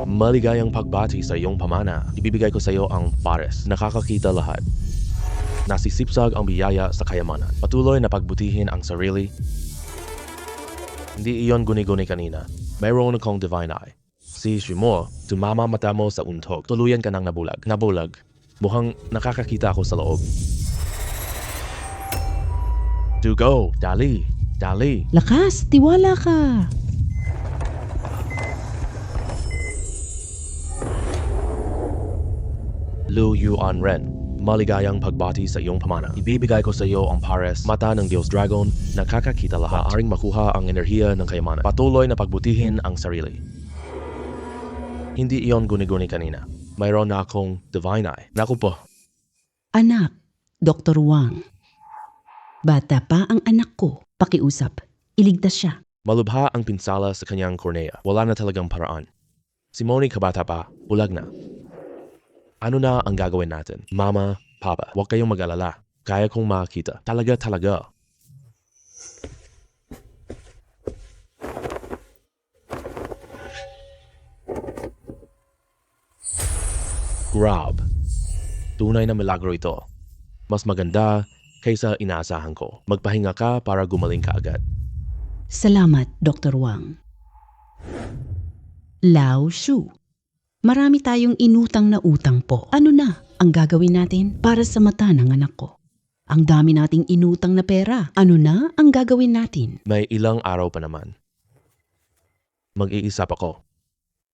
Maligayang pagbati sa iyong pamana. Ibibigay ko sa iyo ang pares. Nakakakita lahat. Nasisipsag ang biyaya sa kayamanan. Patuloy na pagbutihin ang sarili. Hindi iyon guni-guni kanina. Mayroon akong divine eye. Si Shimo, tumama mata mo sa untog. Tuluyan ka ng nabulag. Nabulag. Mukhang nakakakita ako sa loob. To go. Dali. Dali. Lakas, tiwala ka. Lu Yuan Ren. Maligayang pagbati sa iyong pamana. Ibibigay ko sa iyo ang pares, mata ng Diyos Dragon, nakakakita lahat. Maaring makuha ang enerhiya ng kayamanan. Patuloy na pagbutihin ang sarili. Hindi iyon guni-guni kanina. Mayroon na akong divine eye. Naku po. Anak, Dr. Wang. Bata pa ang anak ko. Pakiusap. Iligtas siya. Malubha ang pinsala sa kanyang kornea. Wala na talagang paraan. Si Moni kabata pa, bulag na. Ano na ang gagawin natin? Mama, Papa, huwag kayong mag-alala. Kaya kong makita. Talaga. Grab. Tunay na milagro ito. Mas maganda kaysa inaasahan ko. Magpahinga ka para gumaling ka agad. Salamat, Dr. Wang. Lao Shu. Marami tayong inutang na utang po. Ano na ang gagawin natin para sa mata ng anak ko? Ang dami nating inutang na pera. Ano na ang gagawin natin? May ilang araw pa naman. Mag-iisap ako.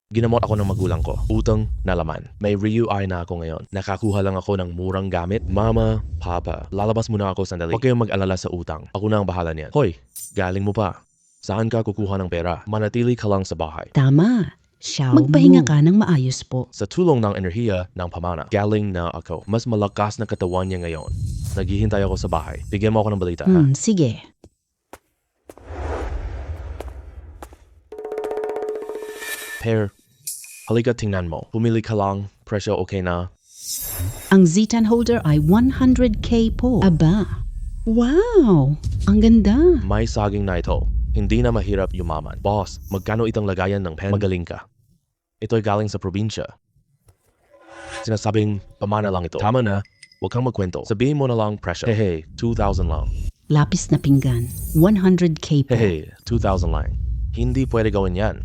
Ginamot ako ng magulang ko. Utang na laman. May RUI na ako ngayon. Nakakuha lang ako ng murang gamit. Mama, Papa, lalabas muna ako sandali. Huwag kayong mag-alala sa utang. Ako na ang bahala niyan. Hoy, galing mo pa. Saan ka kukuha ng pera? Manatili ka lang sa bahay. Tama. Xiao Magpahinga ka ng maayos po. Sa tulong ng enerhiya ng pamana, galing na ako. Mas malakas na katawan niya ngayon. Naghihintay ako sa bahay. Bigyan mo ako ng balita, ha? Sige. Per, halika tingnan mo. Pumili ka lang. Presyo okay na. Ang Zitan holder ay 100K po. Aba. Wow! Ang ganda. May saging na ito. Hindi na mahirap yumaman. Boss, magkano itong lagayan ng pen? Magaling ka. Ito'y galing sa probinsya. Sinasabing pamana lang ito. Tama na. Huwag kang magkwento. Sabihin mo na lang presyo. Hehe, 2,000 lang. Lapis na pinggan. 100K po. Hehe, 2,000 lang. Hindi pwede gawin yan.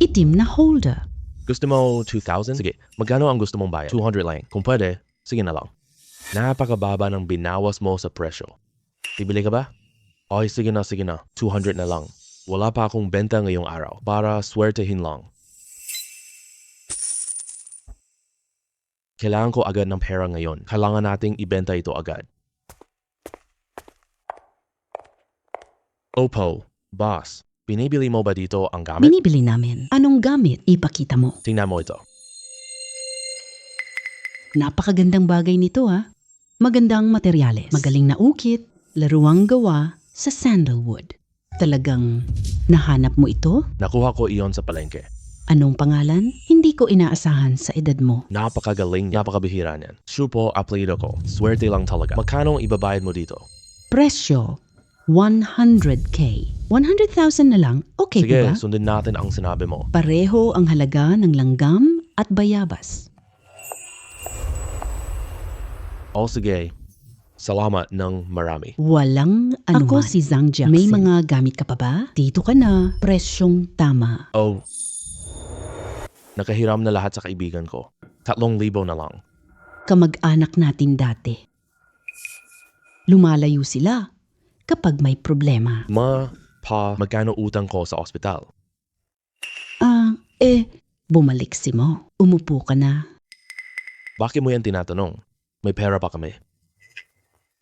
Itim na holder. Gusto mo 2,000? Sige, magkano ang gusto mong bayad? 200 lang. Kung pwede, sige na lang. Napakababa ng binawas mo sa presyo. Bibili ka ba? Ay, sige na. 200 na lang. Wala pa akong benta ngayong araw. Para swertehin lang. Kailangan ko agad ng pera ngayon. Kailangan nating ibenta ito agad. Opo, boss. Binibili mo ba dito ang gamit? Binibili namin. Anong gamit? Ipakita mo. Tingnan mo ito. Napakagandang bagay nito ha. Magandang materyales. Magaling na ukit. Laruang gawa sa sandalwood. Talagang nahanap mo ito? Nakuha ko iyon sa palengke. Anong pangalan? Hindi ko inaasahan sa edad mo. Napakagaling, napakabihira niyan. Sure po, apelido ko. Swerte lang talaga. Magkano ang ibabayad mo dito? Presyo, 100K. 100,000 na lang, okay Sige, po ba? sundin natin ang sinabi mo. Pareho ang halaga ng langgam at bayabas. O sige, salamat ng marami. Walang anuman. Ako si Zhang Jackson. May mga gamit ka pa ba? Dito ka na. Presyong tama. Oh, nakahiram na lahat sa kaibigan ko. 3,000 na lang. Kamag-anak natin dati. Lumalayo sila kapag may problema. Magkano utang ko sa ospital? Bumalik si mo. Umupo ka na. Bakit mo yan tinatanong? May pera pa kami.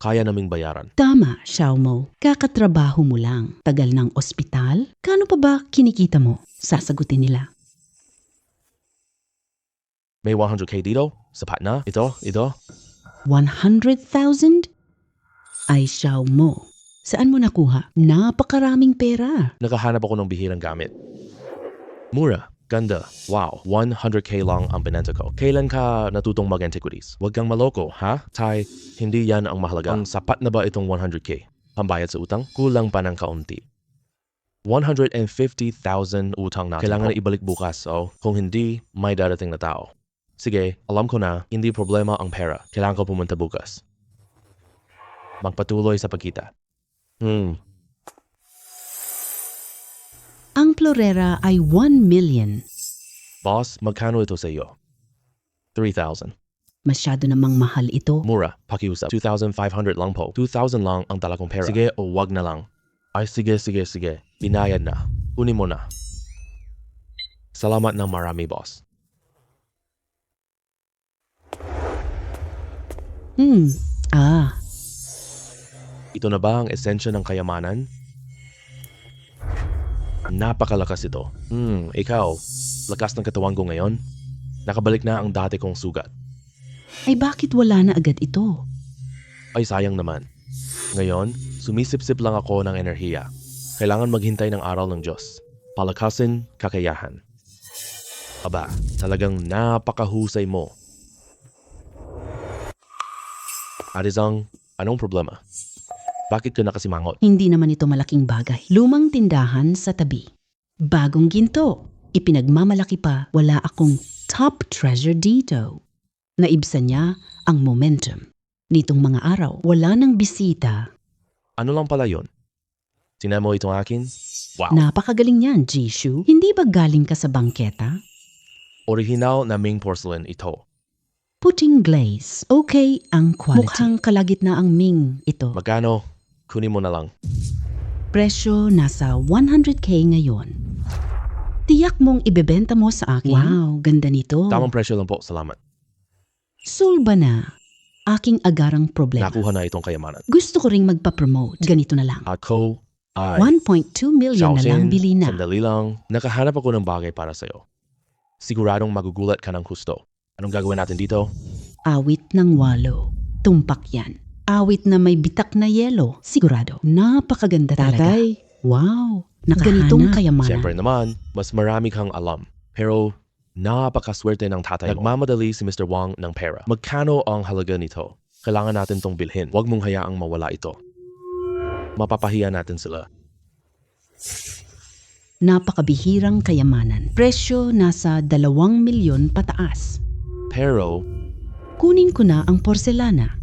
Kaya naming bayaran. Tama, Xiao Mo. Kakatrabaho mo lang. Tagal ng ospital? Kano pa ba kinikita mo? Sasagutin nila. May 100K dito? Sapat na? Ito? 100,000? Ay, Xiao Mo. Saan mo nakuha? Napakaraming pera. Nakahanap ako ng bihirang gamit. Mura. Ganda. Wow. 100K lang ang binenta ko. Kailan ka natutong mag-antiquities? Huwag kang maloko, ha? Tay, hindi yan ang mahalaga. Ang sapat na ba itong 100K? Pambayad sa utang? Kulang pa ng kaunti. 150,000 utang natin. Kailangan na ibalik bukas, so kung hindi, may darating na tao. Sige, alam ko na, hindi problema ang pera. Kailangan ko pumunta bukas. Magpatuloy sa pagkita. Ang Florera ay 1 million. Boss, magkano ito sa iyo? 3,000. Masyado namang mahal ito. Mura, pakiusap. 2,500 lang po. 2,000 lang ang dala kong pera. Sige o wag na lang. Ay sige. Binayad na. Kunin mo na. Salamat ng marami, boss. Ito na ba ang esensya ng kayamanan? Napakalakas ito. Ikaw, lakas ng katawan ko ngayon. Nakabalik na ang dati kong sugat. Ay bakit wala na agad ito? Ay sayang naman. Ngayon, sumisip-sip lang ako ng enerhiya. Kailangan maghintay ng aral ng Diyos. Palakasin, kakayahan. Aba, talagang napakahusay mo. Arizang, anong problema? Bakit ka nakasimangot? Hindi naman ito malaking bagay. Lumang tindahan sa tabi. Bagong ginto. Ipinagmamalaki pa, wala akong top treasure dito. Naibsan niya ang momentum. Nitong mga araw, wala nang bisita. Ano lang pala yun? Tingnan mo itong akin? Wow! Napakagaling niyan, Jishu. Hindi ba galing ka sa bangketa? Original na Ming porcelain ito. Puting glaze. Okay ang quality. Mukhang kalagitnaang Ming ito. Magkano? Kunin mo na lang. Presyo nasa 100k ngayon. Tiyak mong ibebenta mo sa akin? Wow, ganda nito. Tamang presyo lang po, salamat. Sulba na. Aking agarang problema. Nakuha na itong kayamanan. Gusto ko ring magpa-promote. Ganito na lang. Ako ay... 1.2 million na lang bili na. Sandali lang. Nakahanap ako ng bagay para sa'yo. Siguradong magugulat ka ng husto. Anong gagawin natin dito? Awit ng 8. Tumpak yan. Awit na may bitak na yelo. Sigurado. Napakaganda talaga. Tatay, wow. Ganitong kayamanan. Siyempre naman, mas marami kang alam. Pero napakaswerte ng tatay mo. Nagmamadali si Mr. Wang ng pera. Magkano ang halaga nito? Kailangan natin tong bilhin. Huwag mong hayaang mawala ito. Mapapahiya natin sila. Napakabihirang kayamanan. Presyo nasa 2 milyon pataas. Pero, Kunin ko na ang porselana.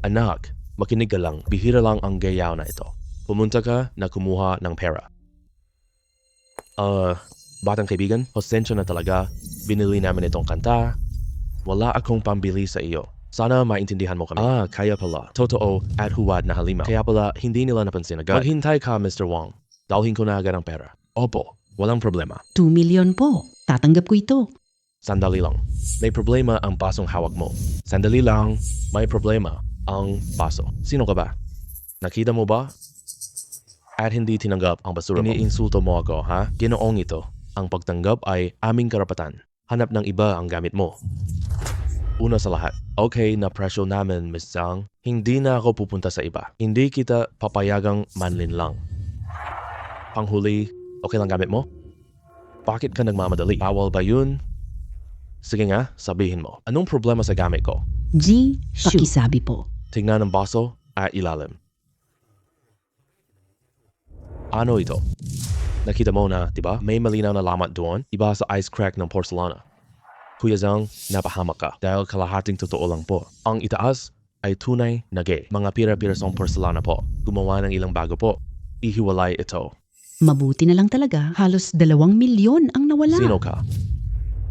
anak, makinig ka lang. Bihira lang ang gayaw na ito. Pumunta ka na kumuha ng pera. Batang kaibigan, pasensya na talaga. Binili namin itong kanta. Wala akong pambili sa iyo. Sana maintindihan mo kami. Kaya pala. Totoo at huwad na halimaw. Kaya pala, hindi nila napansin agad. Maghintay ka, Mr. Wang. Dalhin ko na agad ang pera. Opo, walang problema. 2 milyon po. Tatanggap ko ito. Sandali lang. May problema ang basong hawak mo. Sandali lang. May problema ang baso. Sino ka ba? Nakita mo ba? At hindi tinanggap ang basura mo. Iniinsulto mo ako, ha? Ginoong ito. Ang pagtanggap ay aming karapatan. Hanap ng iba ang gamit mo. Una sa lahat, okay na presyo namin, Miss Zhang. Hindi na ako pupunta sa iba. Hindi kita papayagang manlin lang. Panghuli, okay lang gamit mo? Bakit ka nagmamadali? Bawal ba yun? Sige nga, sabihin mo. Anong problema sa gamit ko? Pakisabi po. Tingnan ang baso at ilalim. Ano ito? Nakita mo na, diba? May malinaw na lamat doon. Iba sa ice crack ng porcelana. Kuya Zhang, napahamak ka dahil kalahating totoo lang po. Ang itaas ay tunay na gay. Mga pira-pirasong porcelana po. Gumawa ng ilang bago po. Ihiwalay ito. Mabuti na lang talaga. Halos 2 milyon ang nawala. Sino ka?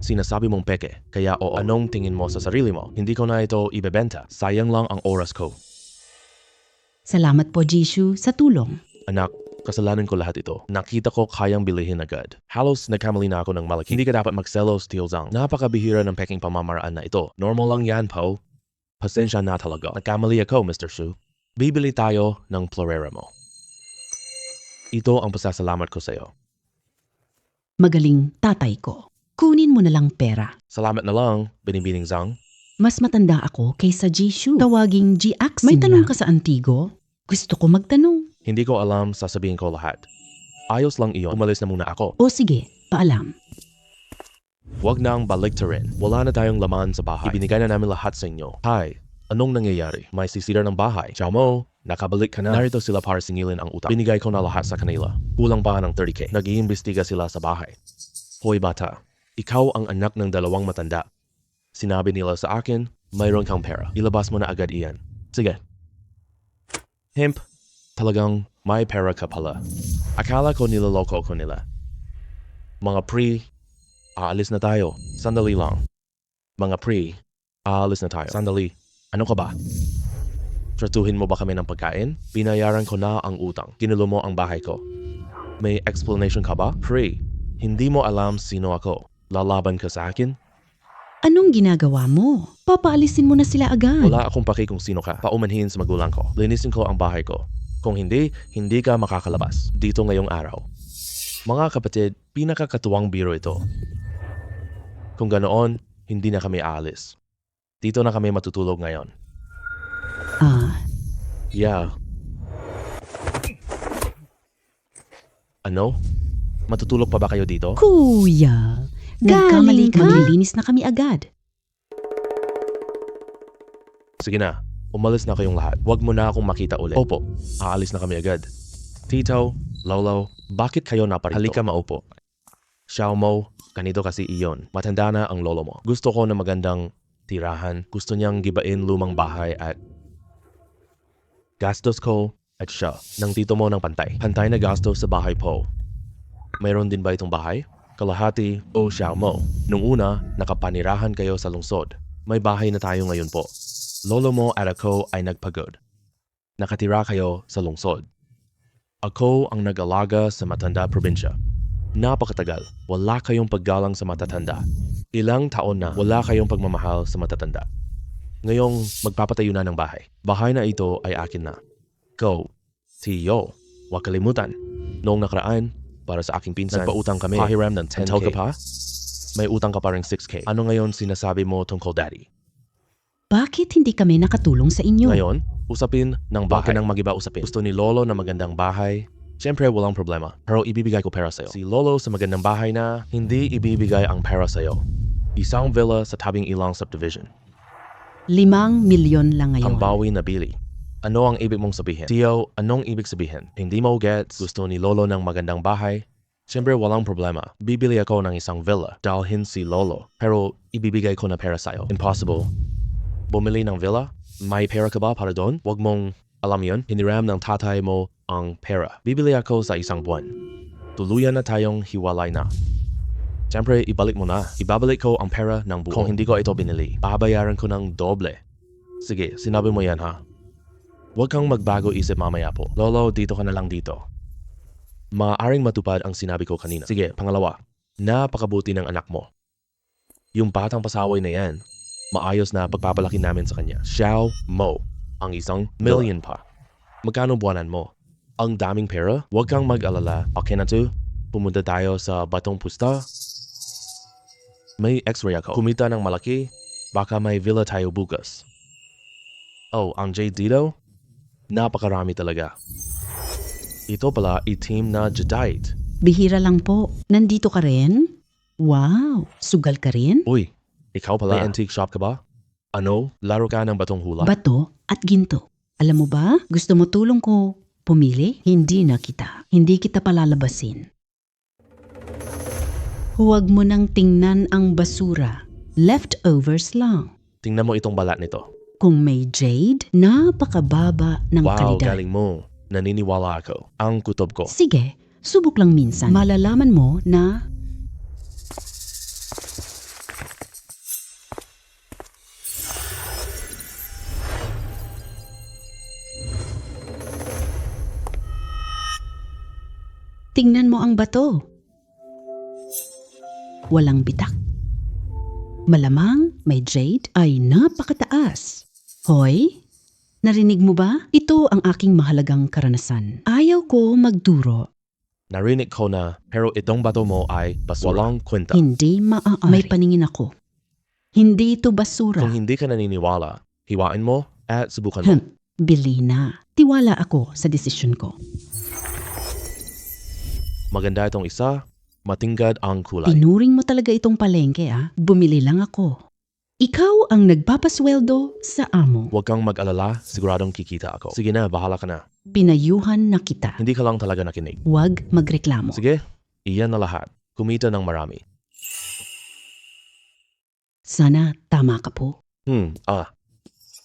Sinasabi mong peke. Kaya oo, anong tingin mo sa sarili mo? Hindi ko na ito ibebenta. Sayang lang ang oras ko. Salamat po, Jishu, sa tulong. Anak, kasalanan ko lahat ito. Nakita ko kayang bilihin agad. Halos nagkamali na ako ng malaki. Hindi ka dapat magselos, Tio Zhang. Napakabihira ng peking pamamaraan na ito. Normal lang yan, po. Pasensya na talaga. Nagkamali ako, Mr. Shu. Bibili tayo ng Florera mo. Ito ang pasasalamat ko sa'yo. Magaling tatay ko. Kunin mo na lang pera. Salamat na lang, Binibining Zhang. Mas matanda ako kaysa Jishu. Tawaging G-Axin. May tanong ka sa Antigo? Gusto ko magtanong. Hindi ko alam, sasabihin ko lahat. Ayos lang iyon. Umalis na muna ako. O sige, paalam. Huwag nang baliktarin. Wala na tayong laman sa bahay. Ibinigay na namin lahat sa inyo. Hi, anong nangyayari? May sisira ng bahay. Xiao Mo, Nakabalik ka na. Narito sila para singilin ang utang. Binigay ko na lahat sa kanila. Kulang pa ng 30K. Nag-iimbestiga sila sa bahay. Hoy bata, ikaw ang anak ng dalawang matanda. Sinabi nila sa akin, mayroon kang pera. Ilabas mo na agad iyan. Sige. Hemp, talagang may pera ka pala. Akala ko niloloko ko nila. Mga pre, aalis na tayo. Sandali lang. Mga pre, aalis na tayo. Sandali. Ano ka ba? Tratuhin mo ba kami ng pagkain? Binayaran ko na ang utang. Ginulo mo ang bahay ko. May explanation ka ba? Pre, hindi mo alam sino ako. Lalaban ka sa akin? Anong ginagawa mo? Papaalisin mo na sila agad. Wala akong paki kung sino ka. Paumanhin sa magulang ko. Linisin ko ang bahay ko. Kung hindi, hindi ka makakalabas dito ngayong araw. Mga kapatid, pinakakatuwang biro ito. Kung ganoon, hindi na kami aalis. Dito na kami matutulog ngayon. Yeah. Ano? Matutulog pa ba kayo dito? Kuya, nagkamali ka. Maglilinis na kami agad. Sige na, umalis na kayong lahat. Huwag mo na akong makita ulit. Opo, aalis na kami agad. Tito, Lolo, bakit kayo naparito? Halika maupo. Xiao Mo, ganito kasi iyon. Matanda na ang lolo mo. Gusto ko na magandang tirahan. Gusto niyang gibain lumang bahay at gastos ko at siya ng tito mo ng pantay. Pantay na gastos sa bahay po. Mayroon din ba itong bahay? Kalahati o Xiao Mo. Nung una, nakapanirahan kayo sa lungsod. May bahay na tayo ngayon po. Lolo mo at ako ay nagpagod. Nakatira kayo sa lungsod. Ako ang nag-alaga sa matanda probinsya. Napakatagal, wala kayong paggalang sa matatanda. Ilang taon na wala kayong pagmamahal sa matatanda. Ngayong magpapatayo na ng bahay. Bahay na ito ay akin na. Go, Tiyo, huwag kalimutan. Noong nakaraan, para sa aking pinsan, nagpautang kami. Pahiram ng 10K. Ka pa? May utang ka pa rin 6K. Ano ngayon sinasabi mo tungkol daddy? Bakit hindi kami nakatulong sa inyo? Ngayon, usapin ng bahay. Bakit nang mag-iba usapin? Gusto ni Lolo na magandang bahay. Siyempre, walang problema. Pero ibibigay ko pera sa'yo. Si Lolo sa magandang bahay na hindi ibibigay ang pera sa'yo. Isang villa sa tabing ilang subdivision. 5 milyon lang ngayon. Pambawi na bili. Ano ang ibig mong sabihin? Tio, anong ibig sabihin? Hindi mo gets? Gusto ni Lolo ng magandang bahay? Siyempre, walang problema. Bibili ako ng isang villa. Dalhin si Lolo. Pero ibibigay ko na pera sa'yo. Impossible. Bumili ng villa? May pera ka ba para doon? Huwag mong alam yun. Hiniram ng tatay mo ang pera. Bibili ako sa isang buwan. Tuluyan na tayong hiwalay na. Siyempre, ibalik mo na. Ibabalik ko ang pera ng buo. Kung hindi ko ito binili, babayaran ko ng doble. Sige, sinabi mo yan ha. Huwag kang magbago isip mamaya po. Lolo, dito ka na lang dito. Maaaring matupad ang sinabi ko kanina. Sige, pangalawa. Napakabuti ng anak mo. Yung batang pasaway na yan, maayos na pagpapalaki namin sa kanya. Xiao Mo, ang 1 million pa. Magkano buwanan mo? Ang daming pera? Huwag kang mag-alala. Okay na to? Pumunta tayo sa Batong Pusta. May x-ray ako. Kumita ng malaki. Baka may villa tayo bukas. Oh, ang Jade dito? Napakarami talaga. Ito pala itim na jadeite. Bihira lang po. Nandito ka rin? Wow, sugal ka rin? Uy, ikaw pala. May antique shop ka ba? Ano? Laro ka ng batong hula? Bato at ginto. Alam mo ba, gusto mo tulong ko pumili? Hindi na kita. Hindi kita palalabasin. Huwag mo nang tingnan ang basura. Leftovers lang. Tingnan mo itong balat nito. Kung may jade, napakababa ng Wow, kalidad. galing mo. Naniniwala ako. Ang kutob ko. Sige, subok lang minsan. Malalaman mo na tingnan mo ang bato. Walang bitak. Malamang may jade ay napakataas. Hoy, narinig mo ba? Ito ang aking mahalagang karanasan. Ayaw ko magduro. Narinig ko na, pero itong bato mo ay basura. Walang kwenta. Hindi maaari. May paningin ako. Hindi ito basura. Kung hindi ka naniniwala, hiwain mo at subukan mo. Bili na. Tiwala ako sa desisyon ko. Maganda itong isa, matingkad ang kulay. Tinuring mo talaga itong palengke Bumili lang ako. Ikaw ang nagpapasweldo sa amo. Huwag kang mag-alala, siguradong kikita ako. Sige na, bahala ka na. Pinayuhan na kita. Hindi ka lang talaga nakinig. Huwag magreklamo. Sige, iyan na lahat. Kumita ng marami. Sana tama ka po.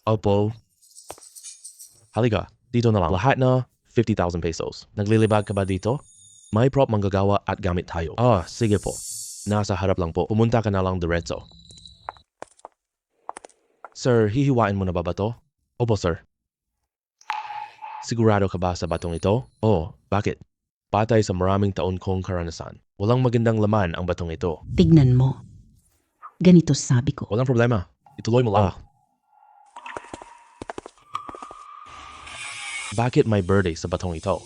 Opo. Halika, dito na lang. Lahat na 50,000 pesos. Naglilibag ka ba dito? May prop manggagawa at gamit tayo. Sige po. Nasa harap lang po. Pumunta ka na lang diretso. Sir, hihiwain mo na ba to? Opo, sir. Sigurado ka ba sa batong ito? Bakit? Patay sa maraming taon kong karanasan. Walang magandang laman ang batong ito. Tignan mo. Ganito sabi ko. Walang problema. Ituloy mo lang. Bakit may birthday sa batong ito?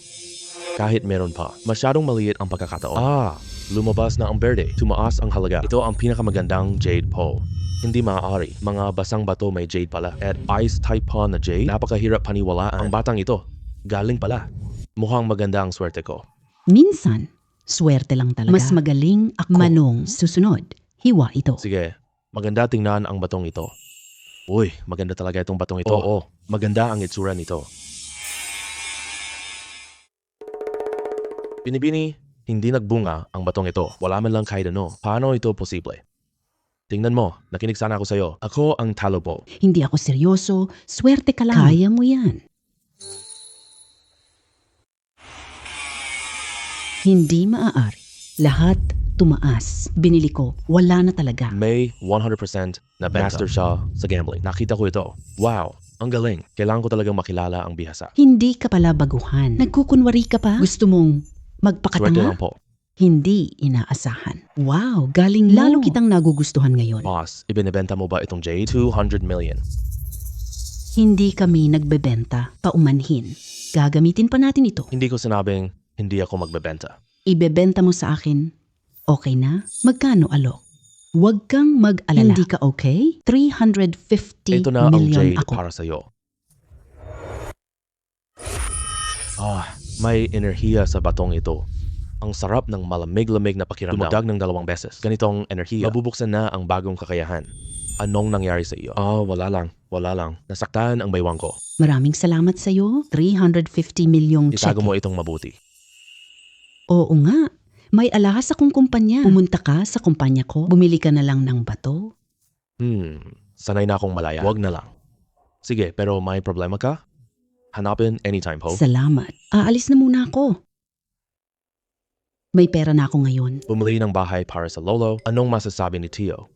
Kahit meron pa, masyadong maliit ang pagkakataon. Lumabas na ang birthday. Tumaas ang halaga. Ito ang pinakamagandang jade po. Hindi maaari. Mga basang bato may jade pala. At ice type pa na jade, napakahirap paniwalaan. Ang batang ito, galing pala. Mukhang maganda ang swerte ko. Minsan, swerte lang talaga. Mas magaling ako. Manong susunod. Hiwa ito. Sige, maganda tingnan ang batong ito. Uy, maganda talaga itong batong ito. Oo, maganda ang itsura nito. Binibini, hindi nagbunga ang batong ito. Wala man lang kahit ano. Paano ito posible? Tingnan mo, nakinig sana ako sa'yo. Ako ang talo po. Hindi ako seryoso. Swerte ka lang. Kaya mo yan. Hindi maaari. Lahat tumaas. Binili ko. Wala na talaga. May 100% na master siya sa gambling. Nakita ko ito. Wow, ang galing. Kailangan ko talagang makilala ang bihasa. Hindi ka pala baguhan. Nagkukunwari ka pa? Gusto mong Swerte magpakatanga? lang po. Hindi inaasahan. Wow, galing mo. Lalo kitang nagugustuhan ngayon. Boss, ibinibenta mo ba itong jade? 200 million. Hindi kami nagbebenta. Paumanhin. Gagamitin pa natin ito. Hindi ko sinabing hindi ako magbebenta. Ibebenta mo sa akin. Okay na? Magkano alok? Huwag kang mag-alala. Hindi ka okay? 350 Ito na ang million jade ako. para sa'yo. May enerhiya sa batong ito. Ang sarap ng malamig-lamig na pakiramdam. Dumadag ng 2 beses. Ganitong enerhiya. Mabubuksan na ang bagong kakayahan. Anong nangyari sa iyo? Wala lang. Nasaktan ang baywang ko. Maraming salamat sa iyo. 350 milyong cheque. Itago mo itong mabuti. Oo nga. May alahas akong kumpanya. Pumunta ka sa kumpanya ko. Bumili ka na lang ng bato. Sanay na akong malaya. Wag na lang. Sige, pero may problema ka? Hanapin anytime po. Salamat. Aalis na muna ako. May pera na ako ngayon. Bumili ng bahay para sa lolo. Anong masasabi ni Tio?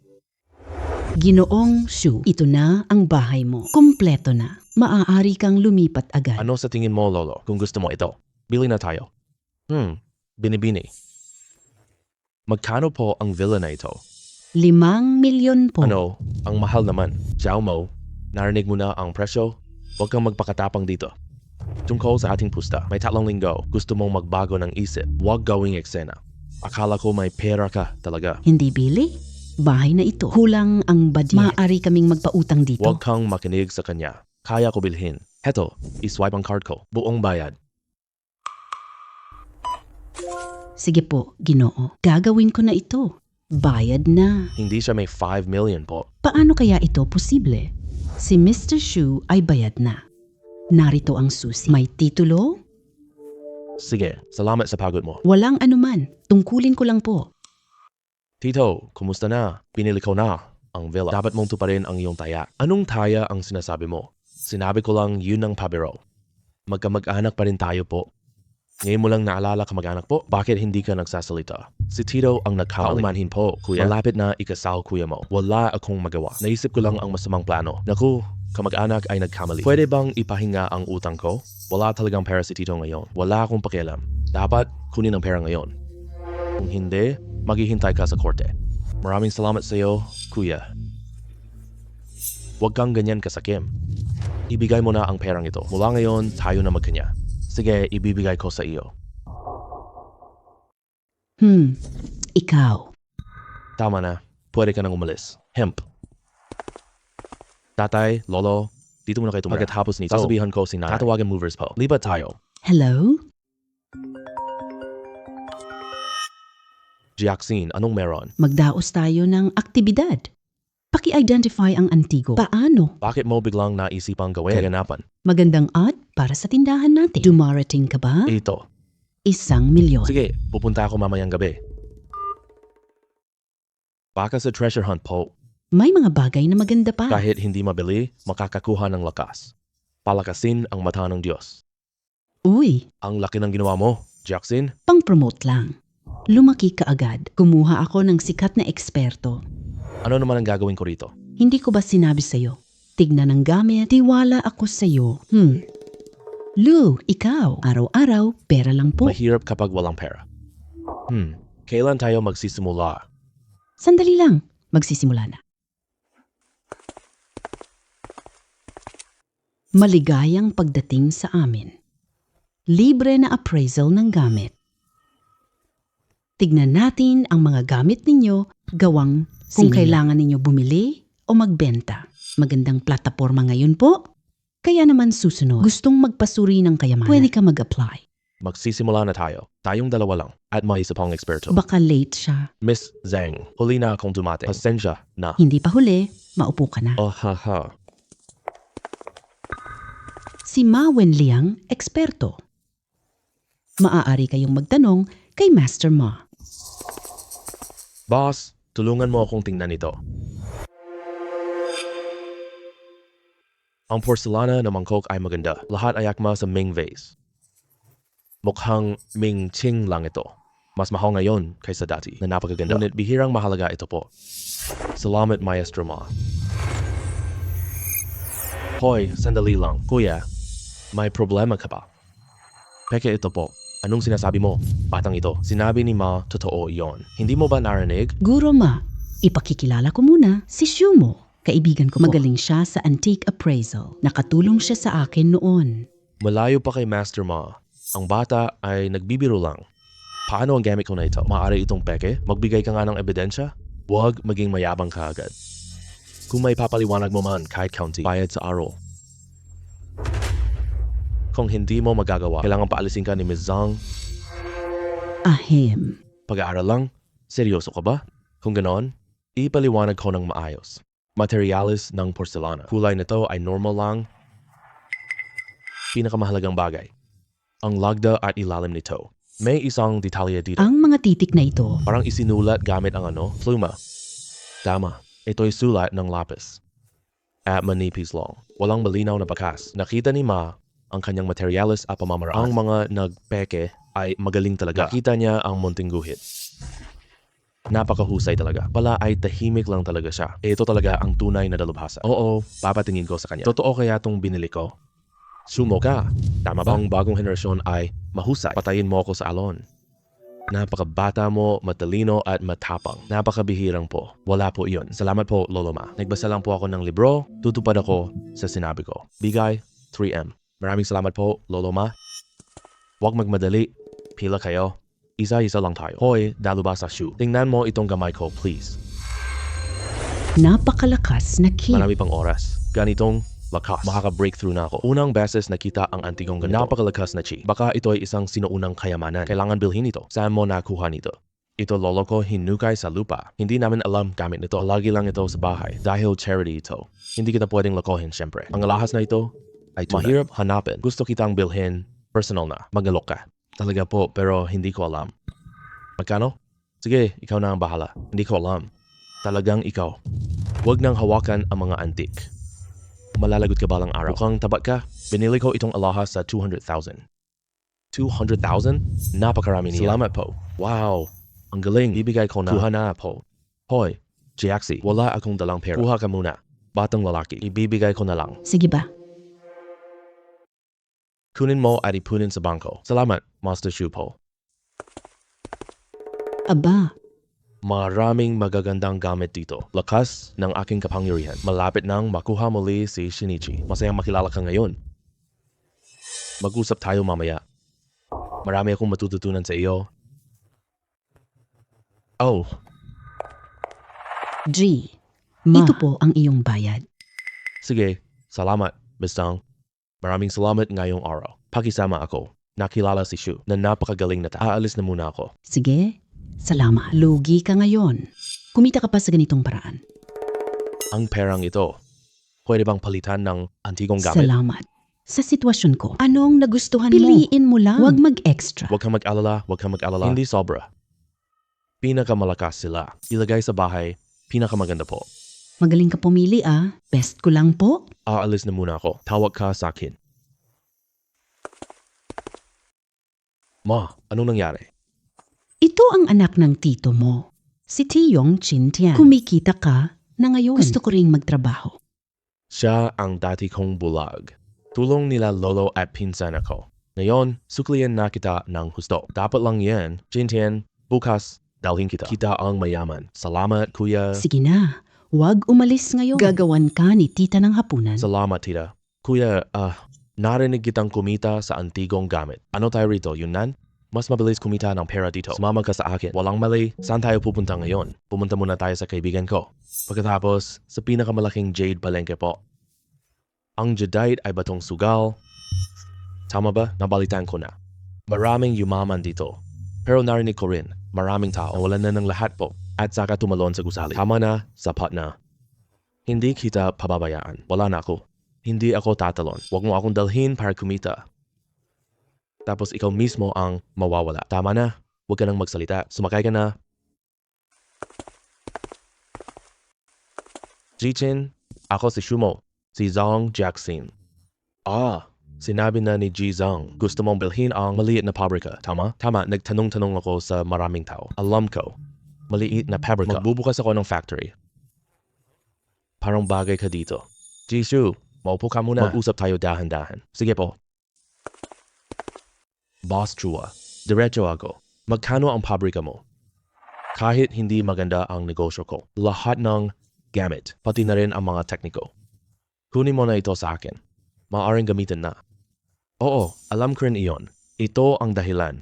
Ginoong Shu, ito na ang bahay mo. Kompleto na. Maaari kang lumipat agad. Ano sa tingin mo, lolo? Kung gusto mo ito, bili na tayo. Binibini. Magkano po ang villa na ito? 5 milyon po. Ano? Ang mahal naman. Xiao Mo, narinig mo na ang presyo? Huwag kang magpakatapang dito. Tungkol sa ating pusta, may 3 linggo. Gusto mong magbago ng isip. Huwag gawing eksena. Akala ko may pera ka talaga. Hindi bili? Bahay na ito. Kulang ang budget. Maaari kaming magpautang dito. Huwag kang makinig sa kanya. Kaya ko bilhin. Heto, iswipe ang card ko. Buong bayad. Sige po, Ginoo. Gagawin ko na ito. Bayad na. Hindi siya may 5 million po. Paano kaya ito posible? Si Mr. Shu ay bayad na. Narito ang susi. May titulo? Sige, salamat sa pagod mo. Walang anuman. Tungkulin ko lang po. Tito, kumusta na? Pinili ko na ang villa. Dapat mong tuparin ang iyong taya. Anong taya ang sinasabi mo? Sinabi ko lang yun ang pabiro. Magkamag-anak pa rin tayo po. Ngayon mo lang naalala kamag-anak po? Bakit hindi ka nagsasalita? Si Tito ang nagkamali. Paumanhin po, kuya. Malapit na ikasal kuya mo. Wala akong magawa. Naisip ko lang ang masamang plano. Naku, kamag-anak ay nagkamali. Pwede bang ipahinga ang utang ko? Wala talagang pera si Tito ngayon. Wala akong pakialam. Dapat kunin ang pera ngayon. Kung hindi, maghihintay ka sa korte. Maraming salamat sa iyo, kuya. Huwag kang ganyan kasakim. Ibigay mo na ang perang ito. Mula ngayon, tayo na magkanya. Sige, ibibigay ko sa iyo. Ikaw. Tama na. Pwede ka nang umalis. Hemp. Tatay, lolo, dito muna kayo tumira. Pagkatapos nito, sasabihan ko si nanay. Tatawagan movers po. Lipat tayo. Hello? Jackson, anong meron? Magdaos tayo ng aktibidad. Paki-identify ang antigo. Paano? Bakit mo biglang naisipang gawin? Kaganapan. Magandang ad para sa tindahan natin. Dumarating ka ba? Ito. 1,000,000. Sige, pupunta ako mamayang gabi. Baka sa treasure hunt po, May mga bagay na maganda pa. kahit hindi mabili, makakakuha ng lakas. Palakasin ang mata ng Diyos. Uy, Ang laki ng ginawa mo, Jackson. pang-promote lang. Lumaki ka agad. Kumuha ako ng sikat na eksperto. Ano naman ang gagawin ko rito? Hindi ko ba sinabi sa'yo? Tignan ang gamit, tiwala ako sa'yo. Lou, ikaw, araw-araw, pera lang po. Mahirap kapag walang pera. Kailan tayo magsisimula? Sandali lang, magsisimula na. Maligayang pagdating sa amin. Libre na appraisal ng gamit. Tignan natin ang mga gamit ninyo gawang kung kailangan ninyo bumili o magbenta. Magandang plataporma ngayon po. Kaya naman susunod, gustong magpasuri ng kayamanan, pwede ka mag-apply. Magsisimula na tayo. Tayong dalawa lang. At may isa pang eksperto. Baka late siya. Miss Zhang, huli na akong dumating. Pasensya na. Hindi pa huli, maupo ka na. Oh, haha. Si Ma Wenliang, eksperto. Maaari kayong magtanong kay Master Ma. Boss, tulungan mo akong tingnan ito. Ang porcelana ng mangkok ay maganda. Lahat ay akma sa Ming vase. Mukhang Ming Qing lang ito. Mas mahal ngayon kaysa dati na napakaganda. Ngunit bihirang mahalaga ito po. Salamat, Maestro Ma. Hoy, sandali lang. Kuya, may problema ka ba? Peke ito po. Anong sinasabi mo? Batang ito. Sinabi ni Ma, totoo iyon. Hindi mo ba narinig? Guro Ma, ipakikilala ko muna si Shumo. Kaibigan ko, magaling siya sa antique appraisal. Nakatulong siya sa akin noon. Malayo pa kay Master Ma. Ang bata ay nagbibiro lang. Paano ang gamit ko na ito? Maaari itong peke? Magbigay ka nga ng ebidensya? Huwag maging mayabang ka agad. Kung may papaliwanag mo man kahit kaunti, bayad sa araw. Kung hindi mo magagawa, kailangan paalisin ka ni Ms. Zhang. Ahem. Pag-aaral lang? Seryoso ka ba? Kung ganon, ipaliwanag ko ng maayos. Materialis ng porcelana. Kulay nito ay normal lang. Pinakamahalagang bagay. Ang lagda at ilalim nito. May isang detalye dito. Ang mga titik na ito, Parang isinulat gamit ang pluma. Tama, ito'y sulat ng lapis. At manipis lang. Walang malinaw na bakas. Nakita ni Ma ang kanyang materialis at pamamaraan. Ang mga nagpeke ay magaling talaga. Nakita niya ang munting guhit. Napakahusay talaga. Pala ay tahimik lang talaga siya. Ito talaga ang tunay na dalubhasa. Oo, papatingin ko sa kanya. Totoo kaya itong binili ko? Sumo ka. Tama ba? Ang bagong henerasyon ay mahusay. Patayin mo ako sa alon. Napakabata mo, matalino at matapang. Napakabihirang po. Wala po iyon. Salamat po, Lolo Ma. Nagbasa lang po ako ng libro. Tutupad ako sa sinabi ko. Bigay, 3M. Maraming salamat po, Lolo Ma. Huwag magmadali. Pila kayo. Isa-isa lang tayo. Hoy, dalubhasa sa shoe. Tingnan mo itong gamay ko, please. napakalakas na key. Marami pang oras. Ganitong lakas. Makaka-breakthrough na ako. Unang beses nakita ang antigong ganito. Napakalakas na chi. Baka ito ay isang sinuunang kayamanan. Kailangan bilhin ito. Saan mo nakuha nito? Ito lolo ko hinukay sa lupa. Hindi namin alam gamit nito. Lagi lang ito sa bahay. Dahil charity ito. Hindi kita pwedeng lokohin syempre. Ang alahas na ito ay tunay. Mahirap hanapin. Gusto kitang bilhin. Personal na. Magalok ka. Talaga po, pero hindi ko alam. Magkano? Sige, ikaw na ang bahala. Hindi ko alam. Talagang ikaw. Huwag nang hawakan ang mga antik. Malalagot ka balang araw. Mukhang tabat ka. Binili ko itong alahas sa 200,000. 200,000? Napakarami niya. Salamat po. Wow. Ang galing. Ibigay ko na. Kuha na po. Hoy, Jaxie, wala akong dalang pera. Kuha ka muna. Batang lalaki. Ibibigay ko na lang. Sige ba? Kunin mo at ipunin sa bangko. Salamat, Master Shupo. Aba, Maraming magagandang gamit dito. Lakas ng aking kapangyarihan. Malapit nang makuha muli si Shinichi. Masayang makilala ka ngayon. Mag-usap tayo mamaya. Marami akong matututunan sa iyo. Oh, G. Ito po ang iyong bayad. sige. Salamat, Miss Tang. Maraming salamat ngayong araw. Pakisama ako. Nakilala si Shu na napakagaling na aalis na muna ako. Sige, salamat. Lugi ka ngayon. Kumita ka pa sa ganitong paraan. Ang perang ito, pwede bang palitan ng antigong gamit? Salamat. Sa sitwasyon ko, anong nagustuhan mo? Piliin mo lang. Huwag mag-extra. Huwag kang mag-alala, huwag kang mag-alala. Hindi sobra. Pinakamalakas sila. Ilagay sa bahay, pinakamaganda po. Magaling ka pumili ah. Best ko lang po. Aalis na muna ako. Tawag ka sa akin. Ma, anong nangyari? Ito ang anak ng tito mo. Si Tiyong Chintian. Kumikita ka na ngayon. Gusto ko ring magtrabaho. Siya ang dati kong bulag. Tulong nila lolo at pinsan ako. Ngayon, suklian na kita ng husto. Dapat lang yan. Jintian, bukas, dalhin kita. Kita ang mayaman. Salamat, kuya. Sige na. Huwag umalis ngayon. Gagawan ka ni tita ng hapunan. Salamat, tita. Kuya, narinig kitang kumita sa antigong gamit. Ano tayo rito, Yunnan? Mas mabilis kumita ng pera dito. Sumama ka sa akin. Walang mali. Saan tayo pupunta ngayon? Pumunta muna tayo sa kaibigan ko. Pagkatapos, sa pinakamalaking jade palengke po. Ang jadeite ay batong sugal. Tama ba? Nabalitaan ko na. Maraming yumaman dito. Pero narinig ko rin, maraming tao. Wala na ng lahat po. At saka tumalon sa gusali. Tama na, sapat na. Hindi kita pababayaan. Wala na ako. Hindi ako tatalon. Huwag mo akong dalhin para kumita. Tapos ikaw mismo ang mawawala. Tama na. Huwag ka nang magsalita. Sumakay ka na. Jichin, ako si Shumo. Si Zhang Jiaxin. Sinabi na ni Ji Zhang, gusto mong bilhin ang maliit na pabrika. Tama? Tama, nagtanong-tanong ako sa maraming tao. Alam ko, maliit na pabrika. Magbubukas ako ng factory. Parang bagay ka dito. Jishu, maupo ka muna. Mag-usap tayo dahan-dahan. Sige po. Boss Chua, diretso ako. Magkano ang pabrika mo? Kahit hindi maganda ang negosyo ko, lahat ng gamit, pati na rin ang mga tekniko. Kunin mo na ito sa akin. Maaaring gamitin na. Oo, alam ko rin iyon. Ito ang dahilan.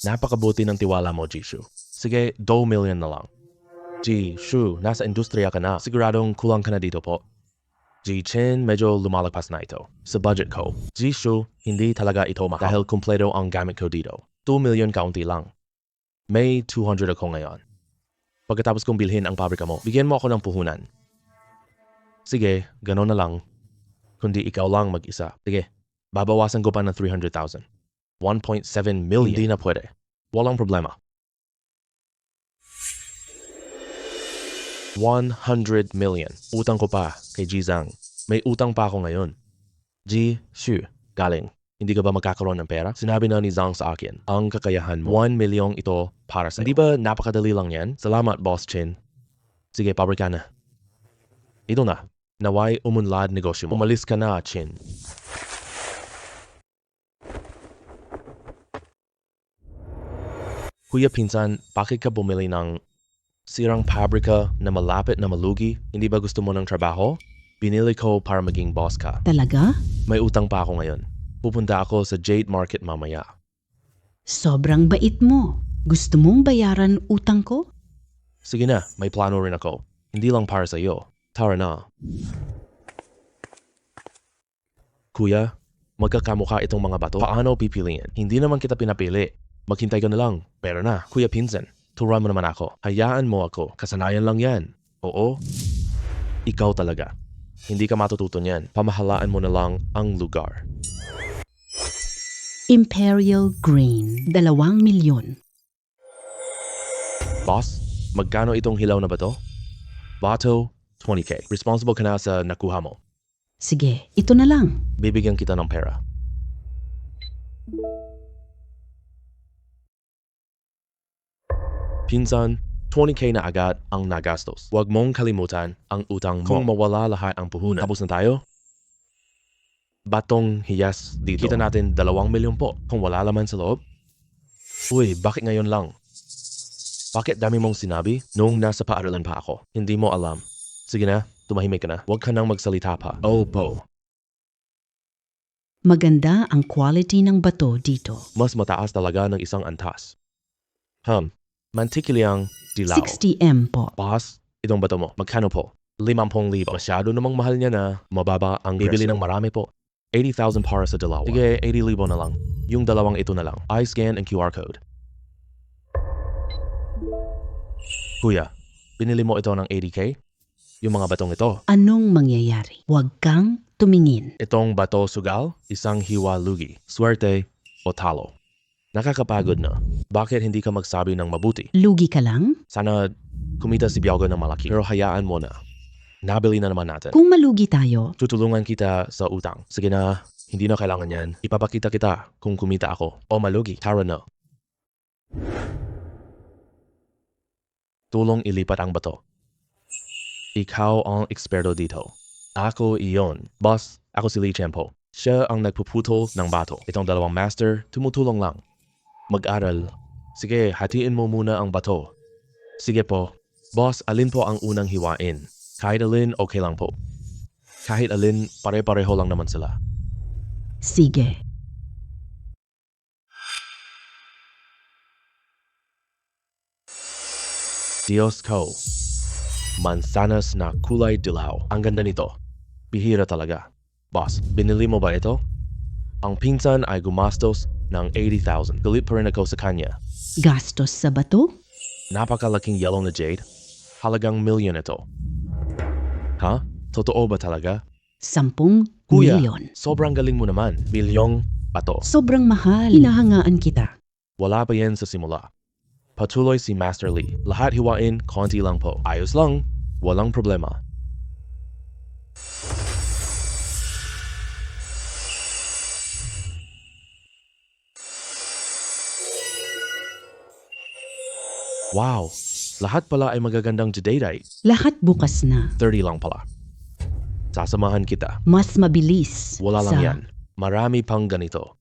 Napakabuti ng tiwala mo, Jishu. Sige, 2 million na lang. Jishu, nasa industriya ka na. Siguradong kulang ka na dito po. Ji-Chin, medyo lumalagpas na ito. Sa budget ko, Jishu, hindi talaga ito mahal. Dahil kumpleto ang gamit ko dito. 2 million kaunti lang. May 200 ako ngayon. Pagkatapos kong bilhin ang pabrika mo, bigyan mo ako ng puhunan. Sige, gano'n na lang. Kundi ikaw lang mag-isa. Sige, babawasan ko pa ng 300,000. 1.7 million. Hindi na pwede. Walang problema. 100 million. Utang ko pa kay Ji Zhang. May utang pa ako ngayon. Ji Shu, galing. Hindi ka ba magkakaroon ng pera? Sinabi na ni Zhang sa akin, ang kakayahan mo. 1 million ito para sa'yo. Hindi ba napakadali lang yan? Salamat, Boss Chin. Sige, pabrika na. Ito na. Naway umunlad negosyo mo. Umalis ka na, Chin. Kuya Pinsan, bakit ka bumili ng sirang pabrika na malapit na malugi? Hindi ba gusto mo ng trabaho? Binili ko para maging boss ka. Talaga? May utang pa ako ngayon. Pupunta ako sa Jade Market mamaya. Sobrang bait mo. Gusto mong bayaran utang ko? Sige na, may plano rin ako. Hindi lang para sa iyo. Tara na. Kuya, magkakamukha itong mga bato. Paano pipiliin? Hindi naman kita pinapili. Maghintay ka na lang. Pero na, Kuya Pinsan, turuan mo naman ako. Hayaan mo ako. Kasanayan lang yan. Oo. Ikaw talaga. Hindi ka matututo niyan. Pamahalaan mo na lang ang lugar. Imperial Grain, 2 milyon. Boss, magkano itong hilaw na bato? Bato, 20k. Responsible ka na sa nakuha mo. Sige, ito na lang. Bibigyan kita ng pera. Pinsan, 20k na agad ang nagastos. Huwag mong kalimutan ang utang mo. Kung mawala lahat ang puhunan, tapos na tayo? Batong hiyas dito. Kita natin 2 milyon po kung wala laman sa loob. Uy, bakit ngayon lang? Bakit dami mong sinabi noong nasa paaralan pa ako? Hindi mo alam. Sige na, tumahimik ka na. Huwag ka nang magsalita pa. Opo. Maganda ang quality ng bato dito. Mas mataas talaga ng isang antas. Mantikilyang dilaw. 60M po. Boss, itong bato mo, magkano po? 50,000. Masyado namang mahal niya na. Mababa ang bibili ng marami po. 80,000 para sa dalawa. Sige, 80,000 na lang. Yung dalawang ito na lang. I-scan and QR code. Kuya, binili mo ito ng 80k? yung mga batong ito. Anong mangyayari? Huwag kang tumingin. Itong bato sugal, isang hiwa lugi, swerte o talo. Nakakapagod na. Bakit hindi ka magsabi ng mabuti? Lugi ka lang? Sana kumita si Biago ng malaki. Pero hayaan mo na. Nabili na naman natin. Kung malugi tayo, Tutulungan kita sa utang. Sige na, hindi na kailangan yan. Ipapakita kita kung kumita ako. O malugi, tara na. Tulong ilipat ang bato. Ikaw ang eksperto dito. Ako iyon. Boss, ako si Lee Champo. Siya ang nagpuputol ng bato. Itong dalawang master, tumutulong lang. Mag-aral. Sige, hatiin mo muna ang bato. Sige po. Boss, alin po ang unang hiwain? Kahit alin, okay lang po. Kahit alin, pare-pareho lang naman sila. sige. Diyos ko. Mansanas na kulay dilaw. Ang ganda nito. Bihira talaga. Boss, binili mo ba ito? Ang pinsan ay gumastos ng 80,000. Galit pa rin ako sa kanya. Gastos sa bato? Napakalaking yellow na jade. Halagang milyon ito. Ha? Totoo ba talaga? 10 Kuya, milyon. sobrang galing mo naman. Milyong bato. Sobrang mahal. Hinahangaan kita. Wala pa yan sa simula. Patuloy si Master Lee. Lahat hiwain, konti lang po. Ayos lang. Walang problema. Wow! Lahat pala ay magagandang jadeite. Lahat bukas na. 30 lang pala. Sasamahan kita. Mas mabilis. Wala lang sa- yan. Marami pang ganito.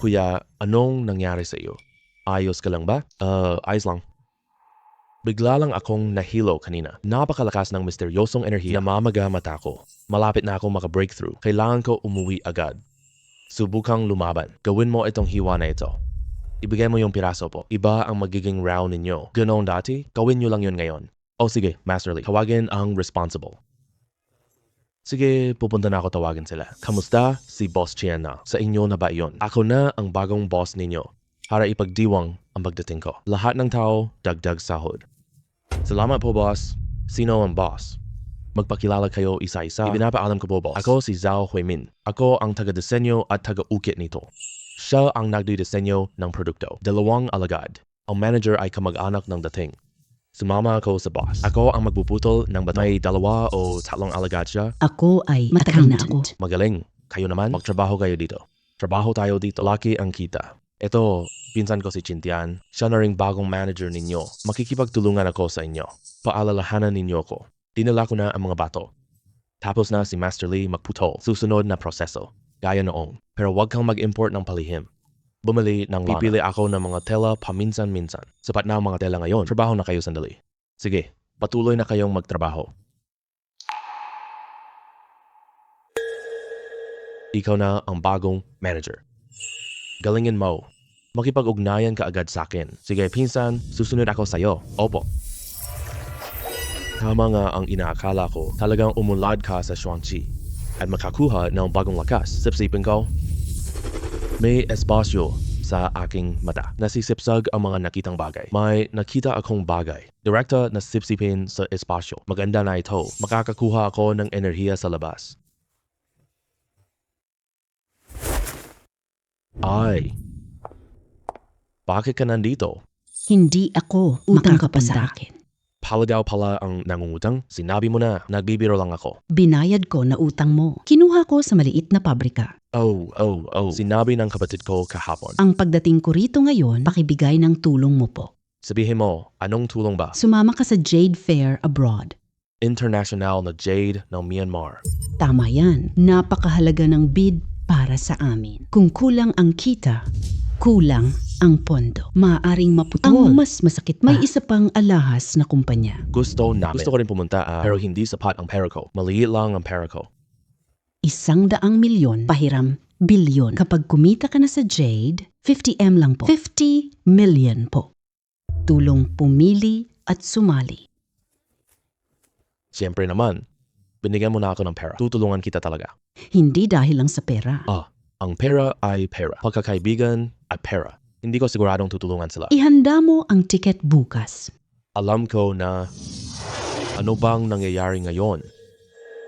Kuya, anong nangyari sa iyo? Ayos ka lang ba? Ayos lang. Bigla lang akong nahilo kanina. Napakalakas ng misteryosong enerhiya. Namamaga mata ko. Malapit na akong maka-breakthrough. Kailangan ko umuwi agad. Subukang lumaban. Gawin mo itong hiwa na ito. Ibigay mo yung piraso po. Iba ang magiging round ninyo. Ganoon dati, gawin nyo lang yun ngayon. O sige, Master Lee, tawagin ang responsible. Sige, pupunta na ako tawagin sila. Kamusta? Si Boss Chien na. Sa inyo na ba iyon? Ako na ang bagong boss ninyo. Para ipagdiwang ang pagdating ko. Lahat ng tao, dagdag sahod. Salamat po, boss. Sino ang boss? Magpakilala kayo isa-isa. Ibinapaalam ko po, boss. Ako si Zhao Huimin. Ako ang taga-disenyo at taga-ukit nito. Siya ang nagdidisenyo ng produkto. 2 alagad. Ang manager ay kamag-anak ng dating. Sumama ako sa boss. Ako ang magbuputol ng bato. May 2 o 3 alagad siya. Ako ay matagal na ako. Magaling. Kayo naman, magtrabaho kayo dito. Trabaho tayo dito. Laki ang kita. Ito, pinsan ko si Chintian. Siya na ring bagong manager ninyo. Makikipagtulungan ako sa inyo. Paalalahanan ninyo ko. Dinala ko na ang mga bato. Tapos na si Master Lee magputol. Susunod na proseso. Gaya noong. Pero huwag kang mag-import ng palihim. Bumili ng lana. Pipili ako ng mga tela paminsan-minsan. Sapat na ang mga tela ngayon. Trabaho na kayo sandali. Sige, patuloy na kayong magtrabaho. Ikaw na ang bagong manager. Galingin mo. Makipag-ugnayan ka agad sa akin. Sige, pinsan, susunod ako sa'yo. Opo. Tama nga ang inaakala ko. Talagang umunlad ka sa Shuangqi at makakuha ng bagong lakas. Sipsipin ko. May espasyo sa aking mata. Nasisipsag ang mga nakitang bagay. May nakita akong bagay. Direkta na sipsipin sa espasyo. Maganda na ito. Makakakuha ako ng enerhiya sa labas. Ay. Bakit ka nandito? Hindi ako utang ka pa sa akin. Palagaw pala ang nangungutang? Sinabi mo na, nagbibiro lang ako. Binayad ko na utang mo. Kinuha ko sa maliit na pabrika. Oh. Sinabi ng kapatid ko kahapon. Ang pagdating ko rito ngayon, pakibigay ng tulong mo po. Sabihin mo, anong tulong ba? Sumama ka sa Jade Fair abroad. International na Jade ng Myanmar. Tama yan. Napakahalaga ng bid para sa amin. Kung kulang ang kita, kulang ang pondo. Maaaring maputol. Ang mas masakit pa, may isa pang alahas na kumpanya. Gusto namin. Gusto ko rin pumunta pero hindi sapat ang pera ko. Maliit lang ang pera ko. 100 milyon, pahiram, bilyon. Kapag kumita ka na sa Jade, 50M lang po. 50 million po. Tulong pumili at sumali. Siyempre naman, binigyan mo na ako ng pera. Tutulungan kita talaga. Hindi dahil lang sa pera. Ang pera ay pera. Pagkakaibigan at pera. Hindi ko siguradong tutulungan sila. Ihanda mo ang tiket bukas. Alam ko na ano bang nangyayari ngayon.